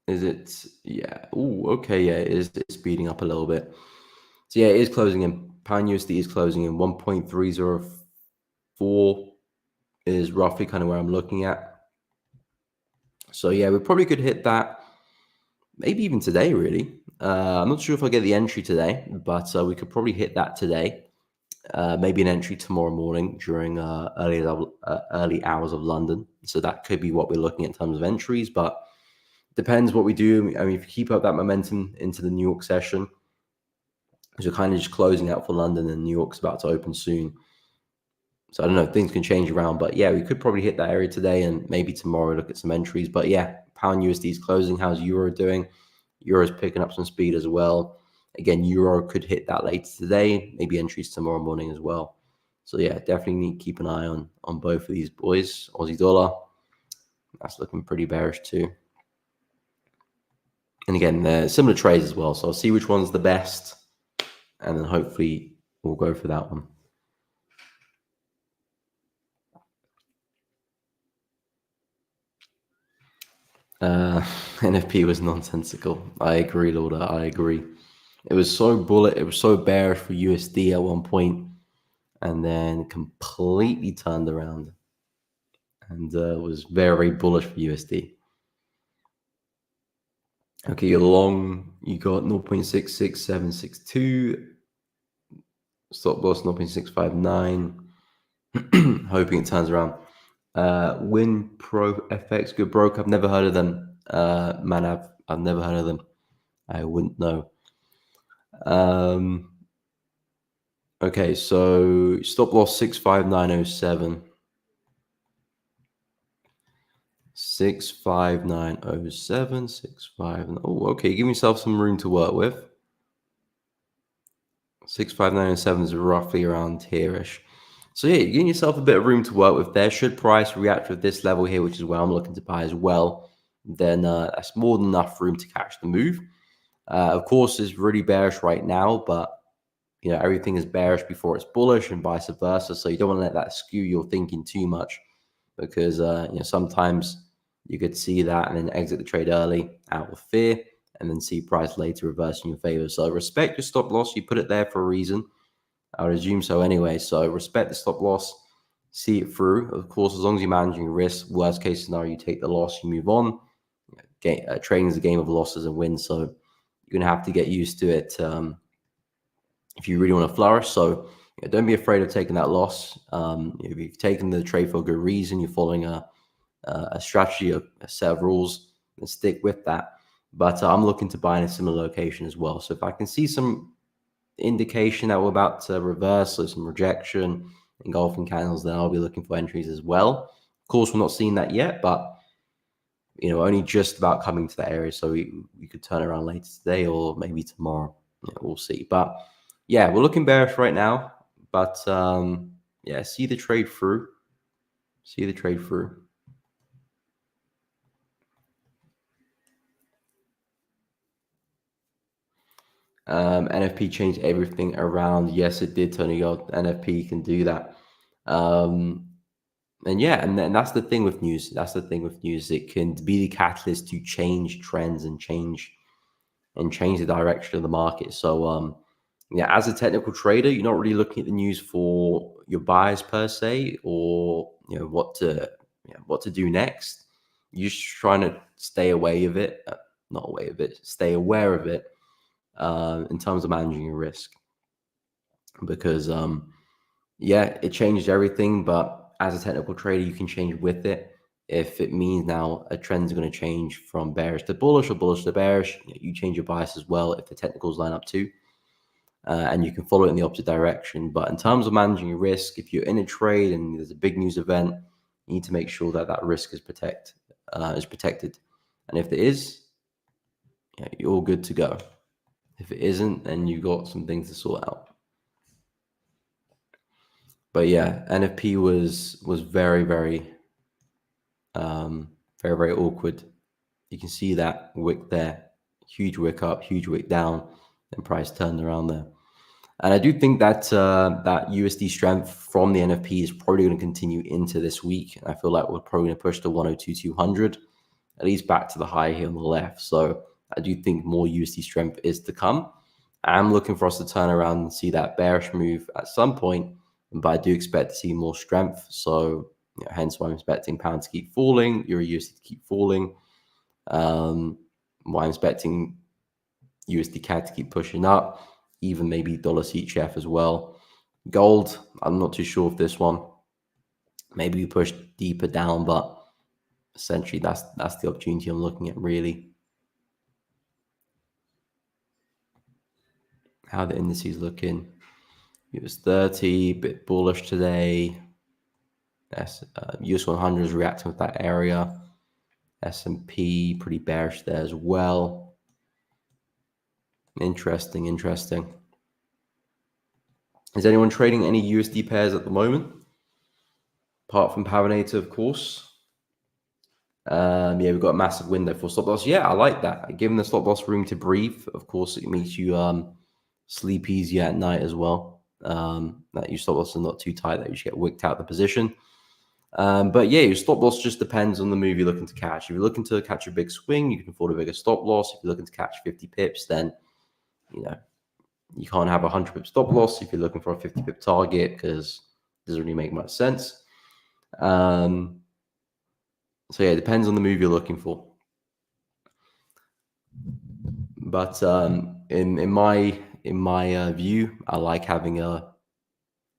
Is it? Yeah. Oh, okay. Yeah, it's speeding up a little bit. So yeah, it is closing in. Pound USD is closing in. 1.304 is roughly kind of where I'm looking at. So yeah, we probably could hit that maybe even today, really. I'm not sure if I'll get the entry today, but we could probably hit that today. Maybe an entry tomorrow morning during early hours of London. So that could be what we're looking at in terms of entries, but depends what we do. I mean, if you keep up that momentum into the New York session, because we're kind of just closing out for London and New York's about to open soon. So I don't know, things can change around, but yeah, we could probably hit that area today and maybe tomorrow look at some entries. But yeah, pound USD is closing. How's Euro doing? Euro's picking up some speed as well. Again, Euro could hit that later today, maybe entries tomorrow morning as well. So yeah, definitely need to keep an eye on both of these boys. Aussie dollar, that's looking pretty bearish too. And again, they're similar trades as well. So I'll see which one's the best, and then hopefully we'll go for that one. NFP was nonsensical. I agree, Lauder. I agree. It was so bullet. It was so bearish for USD at one point, and then completely turned around and was very bullish for USD. Okay, you're long. You got 0.66762. Stop loss 0.659. Hoping it turns around. Win Pro FX, good broke. I've never heard of them. Man, I've never heard of them. I wouldn't know. Okay, so stop loss 65907. 65907, 65. Oh, okay, give yourself some room to work with. 65907 is roughly around here-ish. So yeah, you're giving yourself a bit of room to work with there. Should price react with this level here, which is where I'm looking to buy as well, then that's more than enough room to catch the move. Of course, it's really bearish right now, but everything is bearish before it's bullish and vice versa. So you don't want to let that skew your thinking too much, because sometimes you could see that and then exit the trade early out of fear, and then see price later reverse in your favor. So respect your stop loss. You put it there for a reason. I would assume so anyway. So respect the stop loss, see it through. Of course, as long as you're managing risk, worst case scenario, you take the loss, you move on. Trading is a game of losses and wins. So you're going to have to get used to it if you really want to flourish. So don't be afraid of taking that loss. If you've taken the trade for a good reason, you're following a strategy, a set of rules, and stick with that. But I'm looking to buy in a similar location as well. So if I can see some indication that we're about to reverse, so some rejection, engulfing candles, then I'll be looking for entries as well. Of course, we're not seeing that yet, but only just about coming to that area. So we could turn around later today or maybe tomorrow. We'll see. But yeah, we're looking bearish right now. But yeah, see the trade through. See the trade through. NFP changed everything around. Yes, it did, Tony God. NFP can do that. And yeah, and that's the thing with news. That's the thing with news. It can be the catalyst to change trends and change the direction of the market. So yeah, as a technical trader, you're not really looking at the news for your buyers per se, or what to do next. You're just trying to stay away of it, not away of it, stay aware of it in terms of managing your risk, because yeah, it changed everything. But as a technical trader, you can change with it. If it means now a trend is going to change from bearish to bullish or bullish to bearish, you change your bias as well if the technicals line up too. And you can follow it in the opposite direction. But in terms of managing your risk, if you're in a trade and there's a big news event, you need to make sure that that risk is protected. And if there is, you're all good to go. If it isn't, then you've got some things to sort out. But yeah, NFP was very, very, very awkward. You can see that wick there, huge wick up, huge wick down, and price turned around there. And I do think that that USD strength from the NFP is probably going to continue into this week. I feel like we're probably going to push to 102.200, at least back to the high here on the left. So I do think more USD strength is to come. I'm looking for us to turn around and see that bearish move at some point, but I do expect to see more strength. So hence why I'm expecting pound to keep falling, Euro USD to keep falling. Why I'm expecting USD CAD to keep pushing up, even maybe dollar CHF as well. Gold, I'm not too sure of this one. Maybe we push deeper down, but essentially that's the opportunity I'm looking at, really. How the indices looking. US 30, bit bullish today. US 100 is reacting with that area. S&P pretty bearish there as well. Interesting. Is anyone trading any USD pairs at the moment? Apart from Pavinator, of course. Yeah, we've got a massive window for stop loss. Yeah, I like that. Giving the stop loss room to breathe. Of course, it makes you sleep easier at night as well. That your stop loss is not too tight, that you just get wicked out of the position. But yeah, your stop loss just depends on the move you're looking to catch. If you're looking to catch a big swing, you can afford a bigger stop loss. If you're looking to catch 50 pips, then you can't have a 100 pip stop loss if you're looking for a 50 pip target, because it doesn't really make much sense. So yeah, it depends on the move you're looking for. But in my view, I like having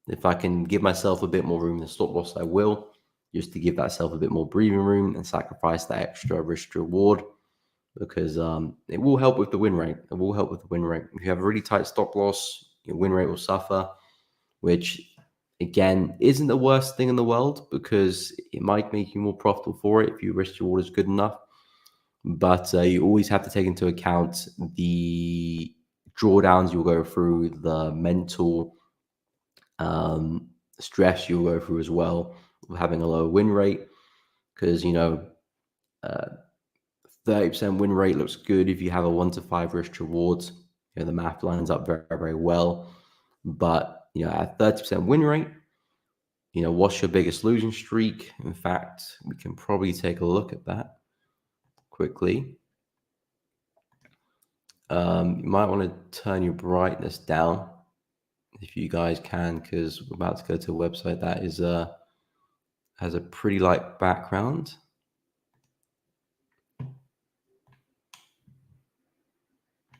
if I can give myself a bit more room in the stop loss, I will, just to give myself a bit more breathing room and sacrifice that extra risk to reward, because it will help with the win rate. It will help with the win rate. If you have a really tight stop loss, your win rate will suffer, which again isn't the worst thing in the world, because it might make you more profitable for it if your risk to reward is good enough. But you always have to take into account the drawdowns you'll go through, the mental stress you'll go through as well with having a lower win rate, because 30% win rate looks good if you have a 1 to 5 risk to rewards. The math lines up very, very well. But at 30% win rate, what's your biggest losing streak? In fact, we can probably take a look at that quickly. You might want to turn your brightness down if you guys can, because we're about to go to a website that is has a pretty light background.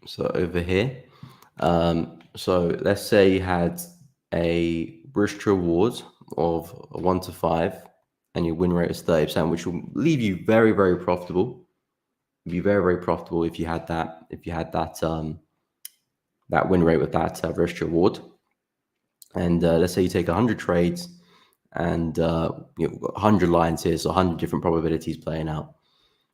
So over here, so let's say you had a risk to reward of 1 to 5, and your win rate is 30%, which will leave you very, very profitable. It'd be very, very profitable if you had that. That win rate with that risk to reward. And let's say you take 100 trades, and 100 lines here, so 100 different probabilities playing out.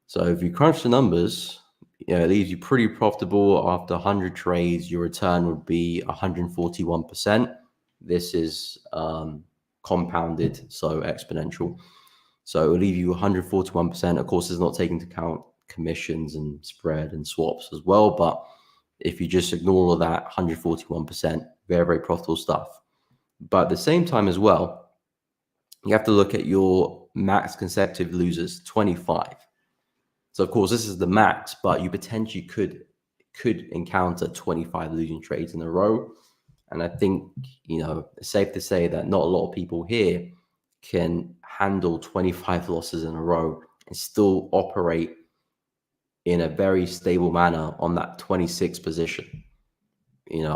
So if you crunch the numbers, it leaves you pretty profitable. After 100 trades, your return would be 141%. This is compounded, so exponential. So it will leave you 141%. Of course, it's not taking into account commissions and spread and swaps as well. But if you just ignore all that, 141%, very, very profitable stuff. But at the same time as well, you have to look at your max consecutive losers, 25. So of course, this is the max, but you potentially could encounter 25 losing trades in a row. And I think, it's safe to say that not a lot of people here can handle 25 losses in a row and still operate in a very stable manner on that 26th position.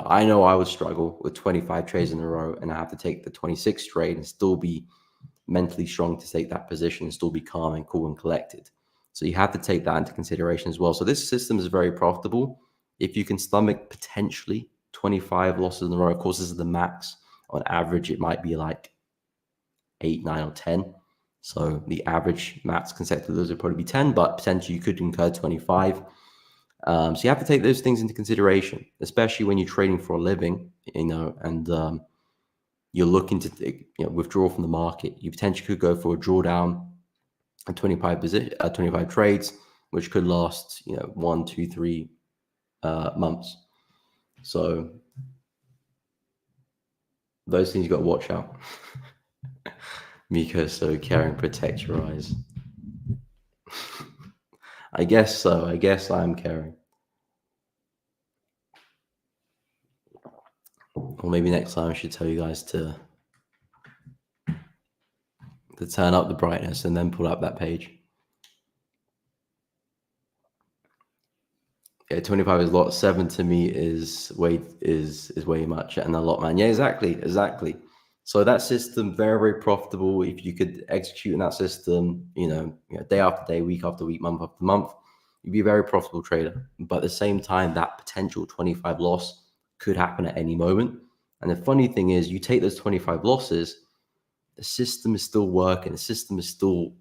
I know I would struggle with 25 trades in a row, and I have to take the 26th trade and still be mentally strong to take that position and still be calm and cool and collected. So you have to take that into consideration as well. So this system is very profitable. If you can stomach potentially 25 losses in a row, of course, this is the max. On average, it might be like 8, 9, or 10. So the average max consecutive losers would probably be 10, but potentially you could incur 25. So you have to take those things into consideration, especially when you're trading for a living, and you're looking to withdraw from the market. You potentially could go for a drawdown at 25 trades, which could last 1, 2, 3 months. So those things you got to watch out. Miko, so caring, protect your eyes. I guess so. I guess I'm caring. Or maybe next time I should tell you guys to turn up the brightness and then pull up that page. Yeah, 25 is a lot. 7 to me is way much, and a lot, man. Yeah, exactly. So that system, very, very profitable. If you could execute in that system, day after day, week after week, month after month, you'd be a very profitable trader. But at the same time, that potential 25 loss could happen at any moment. And the funny thing is, you take those 25 losses, the system is still working. The system is still,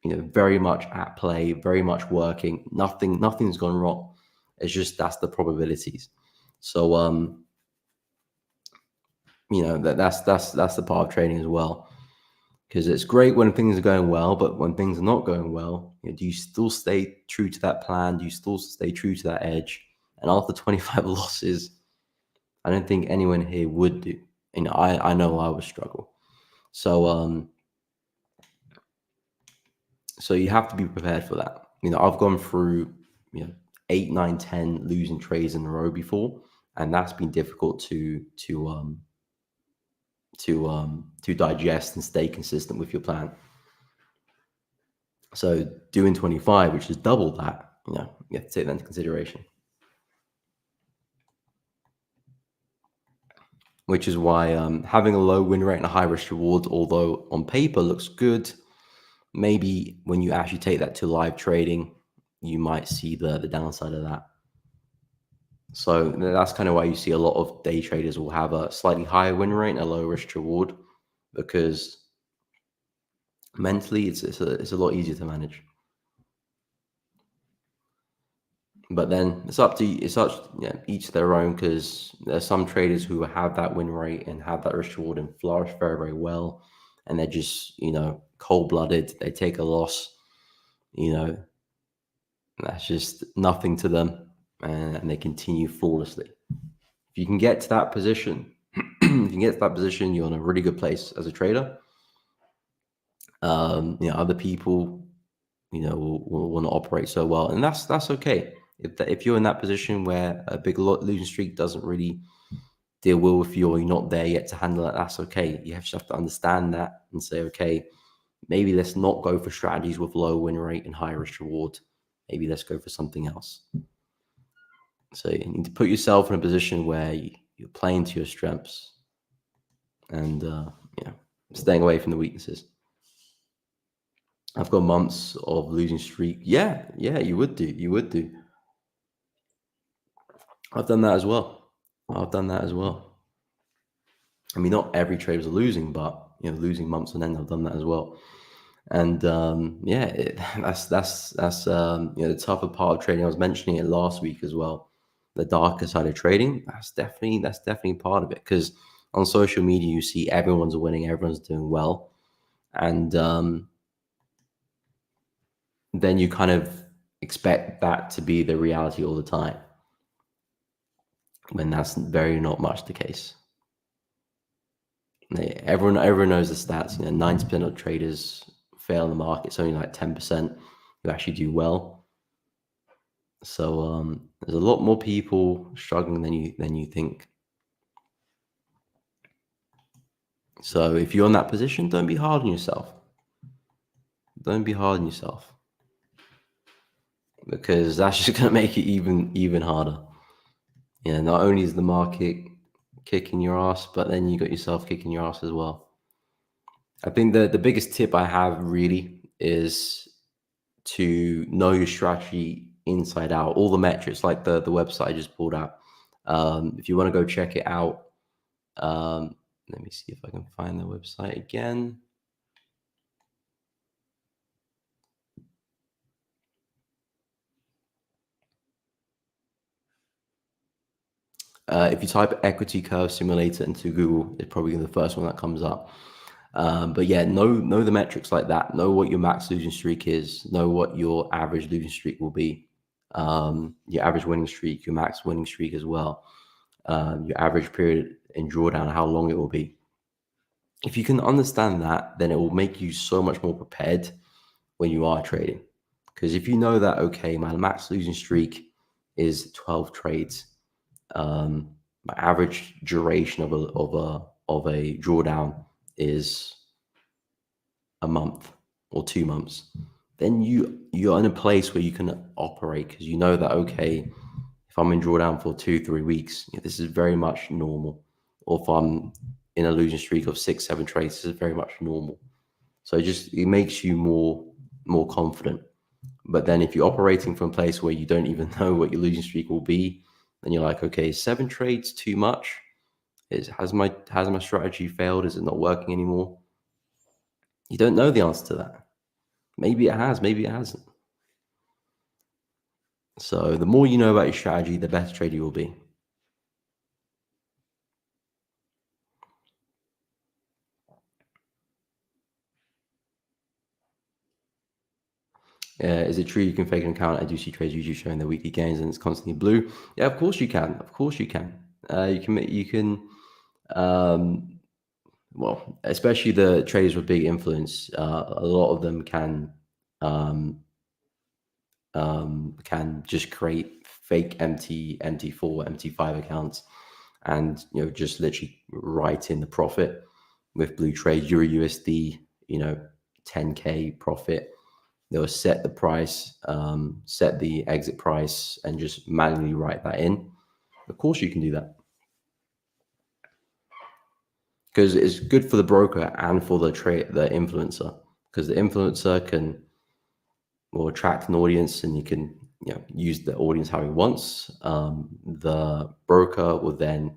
very much at play, very much working. Nothing's gone wrong. It's just that's the probabilities. So that's the part of trading as well, because it's great when things are going well, but when things are not going well, do you still stay true to that plan? Do you still stay true to that edge? And after 25 losses, I don't think anyone here would do. I know I would struggle. So so you have to be prepared for that. I've gone through 8, 9, 10 losing trades in a row before, and that's been difficult to digest and stay consistent with your plan. So doing 25, which is double that, you have to take that into consideration. Which is why having a low win rate and a high risk reward, although on paper looks good, maybe when you actually take that to live trading, you might see the downside of that. So that's kind of why you see a lot of day traders will have a slightly higher win rate and a low risk reward, because mentally it's a lot easier to manage. But then it's up to each their own, because there's some traders who have that win rate and have that risk reward and flourish very, very well, and they're just cold-blooded. They take a loss, that's just nothing to them, and they continue flawlessly. If you can get to that position, you're in a really good place as a trader. Other people, will not operate so well, and that's okay. If you're in that position where a big losing streak doesn't really deal well with you, or you're not there yet to handle that, that's okay. You just have to understand that and say, okay, maybe let's not go for strategies with low win rate and high risk reward. Maybe let's go for something else. So you need to put yourself in a position where you're playing to your strengths and staying away from the weaknesses. I've got months of losing streak. Yeah, you would do. I've done that as well. I mean, not every trade was losing, but losing months on end, I've done that as well. And yeah, that's the tougher part of trading. I was mentioning it last week as well. The darker side of trading. That's definitely part of it, because on social media you see everyone's winning, everyone's doing well, and then you kind of expect that to be the reality all the time, when that's very not much the case. Everyone knows the stats. 90% of traders fail in the market. It's only like 10% who actually do well. So there's a lot more people struggling than you think. So if you're in that position, don't be hard on yourself. Don't be hard on yourself, because that's just going to make it even harder. Not only is the market kicking your ass, but then you got yourself kicking your ass as well. I think the biggest tip I have really is to know your strategy inside out, all the metrics, like the website I just pulled out. If you want to go check it out, let me see if I can find the website again. If you type equity curve simulator into Google, it's probably the first one that comes up. But yeah, know the metrics like that. Know what your max losing streak is. Know what your average losing streak will be. Your average winning streak, your max winning streak as well. Your average period in drawdown, how long it will be. If you can understand that, then it will make you so much more prepared when you are trading. Because if you know that, okay, my max losing streak is 12 trades, my average duration of a drawdown is a month or 2 months, then you're in a place where you can operate, because you know that, okay, if I'm in drawdown for 2-3 weeks, this is very much normal. Or if I'm in a losing streak of 6-7 trades, this is very much normal. So it makes you more confident. But then if you're operating from a place where you don't even know what your losing streak will be, then you're like, okay, 7 trades too much? Has my strategy failed? Is it not working anymore? You don't know the answer to that. Maybe it has, maybe it hasn't. So the more you know about your strategy, the better trader you will be. Is it true you can fake an account? I do see trades usually showing their weekly gains and it's constantly blue. Yeah, of course you can. Of course you can. Um, well, especially the traders with big influence. A lot of them um, can just create fake MT4, MT5 accounts, and just literally write in the profit with blue trade Euro USD. 10K profit. They'll set the price, set the exit price, and just manually write that in. Of course, you can do that, because it's good for the broker and for the influencer, because the influencer will attract an audience, and you can use the audience how he wants. The broker will then,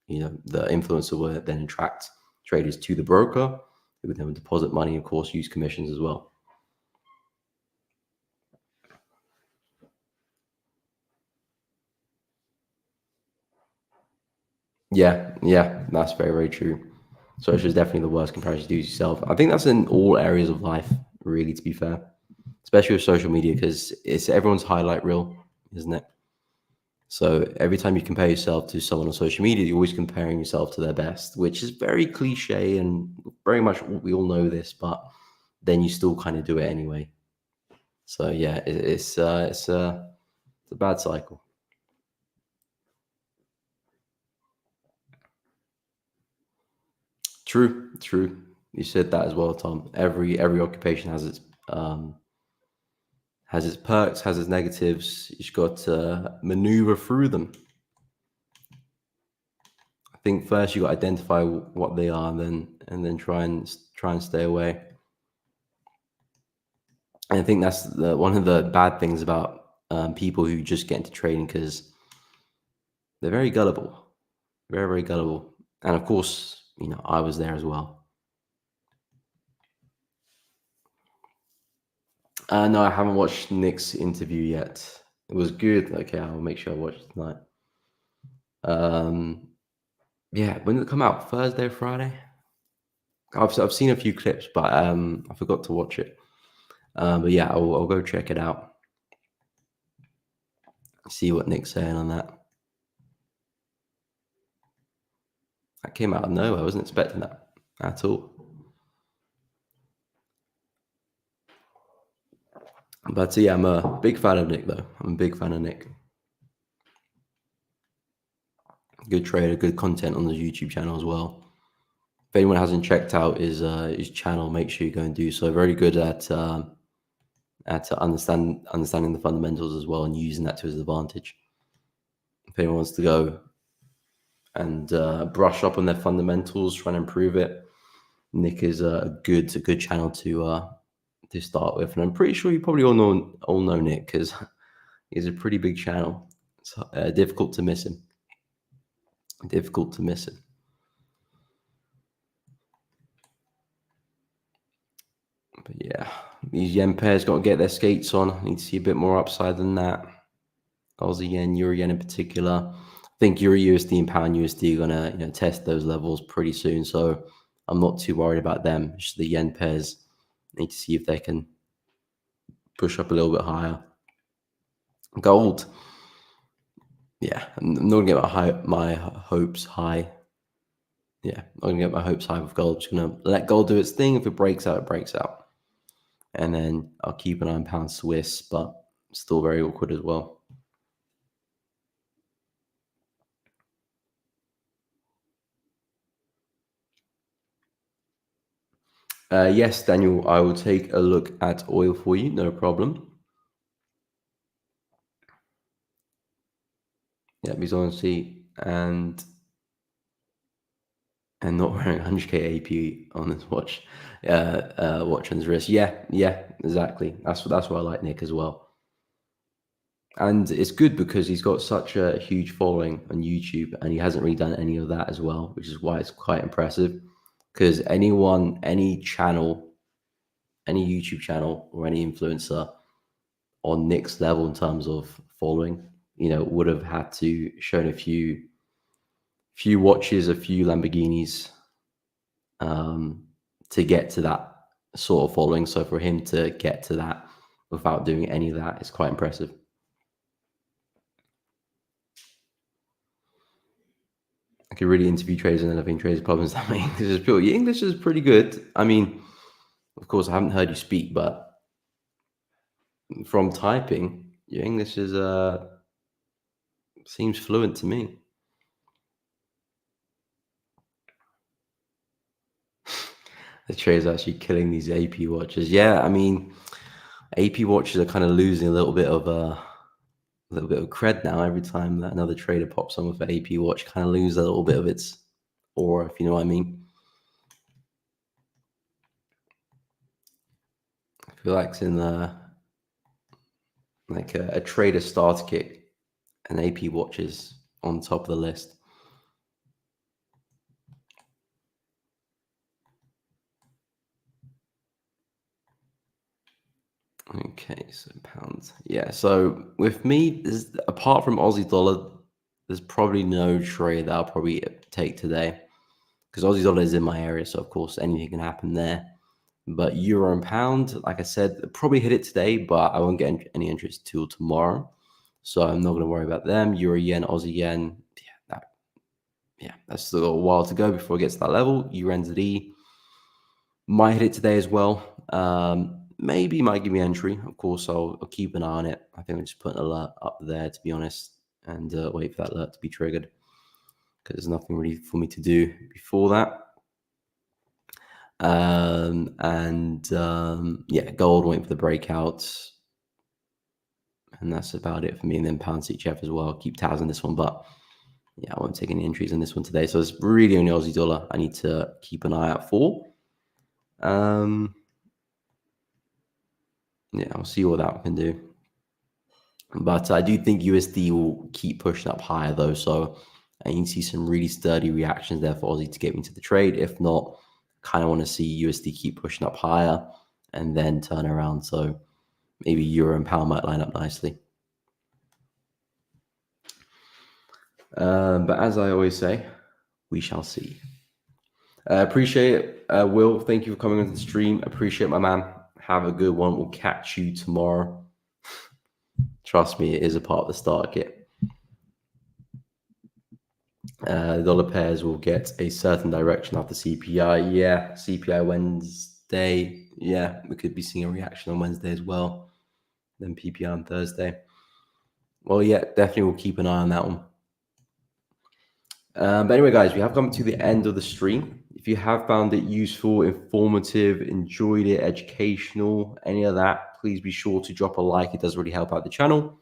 the influencer will then attract traders to the broker, who would then deposit money, of course, use commissions as well. Yeah, that's very, very true. Social is definitely the worst comparison to do yourself. I think that's in all areas of life, really, to be fair, especially with social media, because it's everyone's highlight reel, isn't it? So every time you compare yourself to someone on social media, you're always comparing yourself to their best, which is very cliche and very much we all know this, but then you still kind of do it anyway. So yeah, it's a bad cycle. True. You said that as well, Tom. Every occupation has its perks, has its negatives. You just got to maneuver through them. I think first you got to identify what they are, and then try and stay away. And I think that's one of the bad things about people who just get into trading, because they're very gullible, very, very gullible. And of course, I was there as well. No, I haven't watched Nick's interview yet. It was good. Okay, I'll make sure I watch it tonight. Um, yeah, when did it come out? Thursday, Friday? I've seen a few clips, but I forgot to watch it. But yeah, I'll go check it out. See what Nick's saying on that. That came out of nowhere. I wasn't expecting that at all. But yeah, I'm a big fan of Nick, though. I'm a big fan of Nick. Good trader, good content on the YouTube channel as well. If anyone hasn't checked out his channel, make sure you go and do so. Very good at understanding the fundamentals as well and using that to his advantage. If anyone wants to go and brush up on their fundamentals, try and improve it, Nick is a good channel to start with. And I'm pretty sure you probably all know Nick because he's a pretty big channel. It's difficult to miss him. Difficult to miss him. But yeah, these yen pairs got to get their skates on. I need to see a bit more upside than that. Aussie yen, Euro yen in particular. I think Euro USD and Pound USD are gonna test those levels pretty soon. So I'm not too worried about them. Just the yen pairs. Need to see if they can push up a little bit higher. Gold. Yeah, I'm not gonna get my hopes high. Yeah, I'm not gonna get my hopes high with gold. Just gonna let gold do its thing. If it breaks out, it breaks out. And then I'll keep an eye on pound Swiss, but still very awkward as well. Yes, Daniel, I will take a look at oil for you, no problem. Yeah, because honestly, and not wearing 100k AP on his watch, watch on his wrist. Yeah, exactly. That's why I like Nick as well. And it's good because he's got such a huge following on YouTube, and he hasn't really done any of that as well, which is why it's quite impressive. Because any channel, any YouTube channel, or any influencer on Nick's level in terms of following, would have had to shown a few watches, a few Lamborghinis, to get to that sort of following. So for him to get to that without doing any of that is quite impressive. I could really interview traders and elevating traders problems that my English is pure. Your English is pretty good. I mean, of course, I haven't heard you speak, but from typing, your English is seems fluent to me. The traders actually killing these AP watches. Yeah, I mean, AP watches are kind of losing a little bit of cred now. Every time that another trader pops on with an AP watch, kind of lose a little bit of its aura, if you know what I mean. I feel like it's in like a trader starter kit, and AP watches on top of the list. Okay, so pounds. Yeah, so with me, apart from Aussie dollar, there's probably no trade that I'll probably take today because Aussie dollar is in my area, so of course anything can happen there. But euro and pound, like I said, probably hit it today, but I won't get any interest till tomorrow. So I'm not going to worry about them. Euro yen, Aussie yen, that's still a while to go before it gets to that level. Euro NZD might hit it today as well. Maybe might give me entry. Of course, I'll keep an eye on it. I think I'll just put an alert up there, to be honest, and wait for that alert to be triggered because there's nothing really for me to do before that. Yeah, gold waiting for the breakouts. And that's about it for me. And then pound CHF as well. Keep tabs on this one, but yeah, I won't take any entries on this one today. So it's really only Aussie dollar I need to keep an eye out for. Yeah, I'll see what that can do. But I do think USD will keep pushing up higher though. So I need to see some really sturdy reactions there for Aussie to get me to the trade. If not, kind of want to see USD keep pushing up higher and then turn around. So maybe euro and pound might line up nicely. But as I always say, we shall see. Appreciate it. Will, thank you for coming on the stream. Appreciate my man. Have a good one. We'll catch you tomorrow. Trust me, it is a part of the starter kit. Dollar pairs will get a certain direction after CPI. Yeah, CPI Wednesday. Yeah, we could be seeing a reaction on Wednesday as well. Then PPI on Thursday. Well, yeah, definitely we'll keep an eye on that one. But anyway, guys, we have come to the end of the stream. If you have found it useful, informative, enjoyed it, educational, any of that, please be sure to drop a like. It does really help out the channel.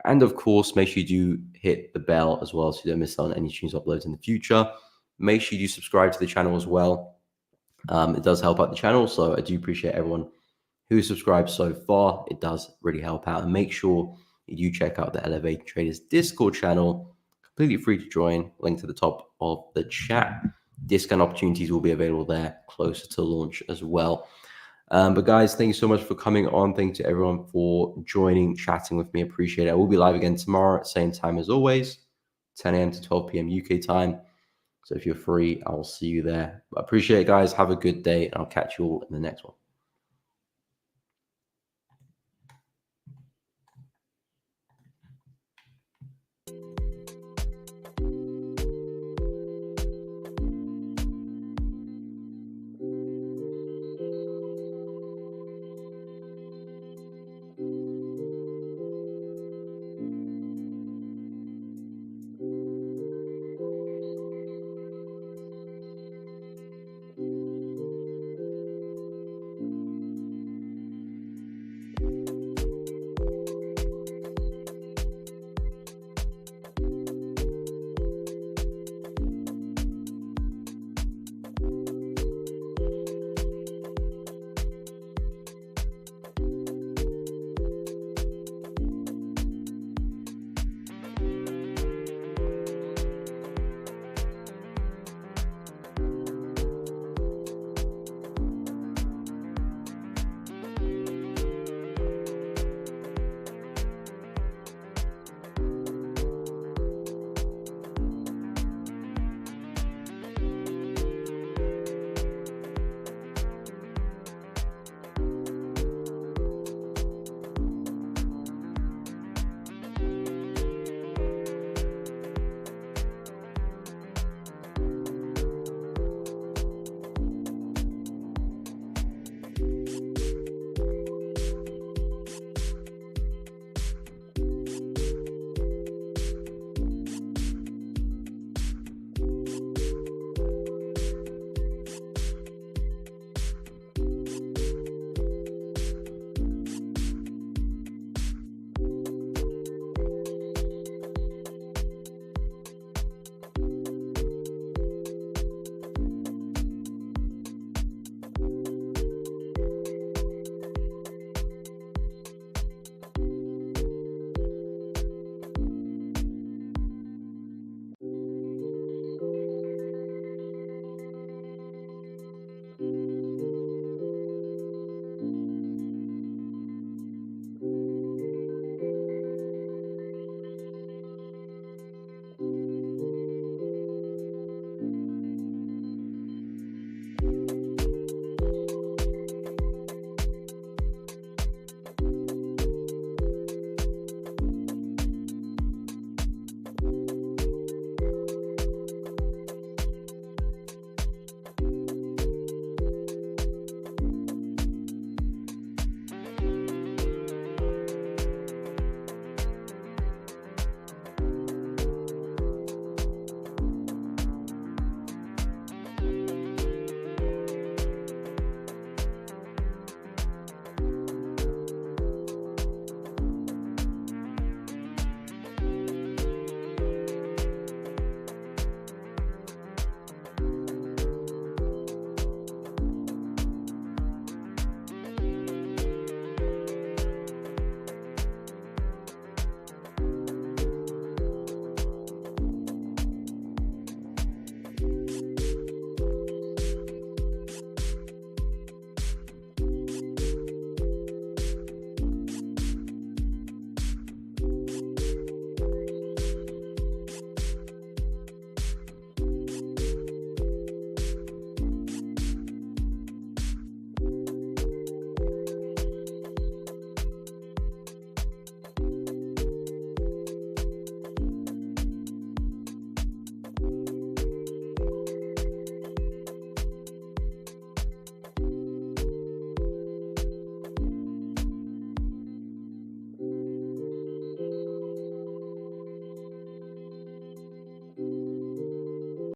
And of course, make sure you do hit the bell as well so you don't miss out on any streams uploads in the future. Make sure you do subscribe to the channel as well. It does help out the channel. So I do appreciate everyone who subscribed so far. It does really help out. And make sure you do check out the Elevated Traders Discord channel. Completely free to join. Link to the top of the chat. Discount opportunities will be available there closer to launch as well. But guys, thank you so much for coming on. Thank you to everyone for joining, chatting with me. Appreciate it. I will be live again tomorrow at same time as always, 10 a.m. to 12 p.m. UK time. So if you're free, I'll see you there. But appreciate it, guys. Have a good day, and I'll catch you all in the next one.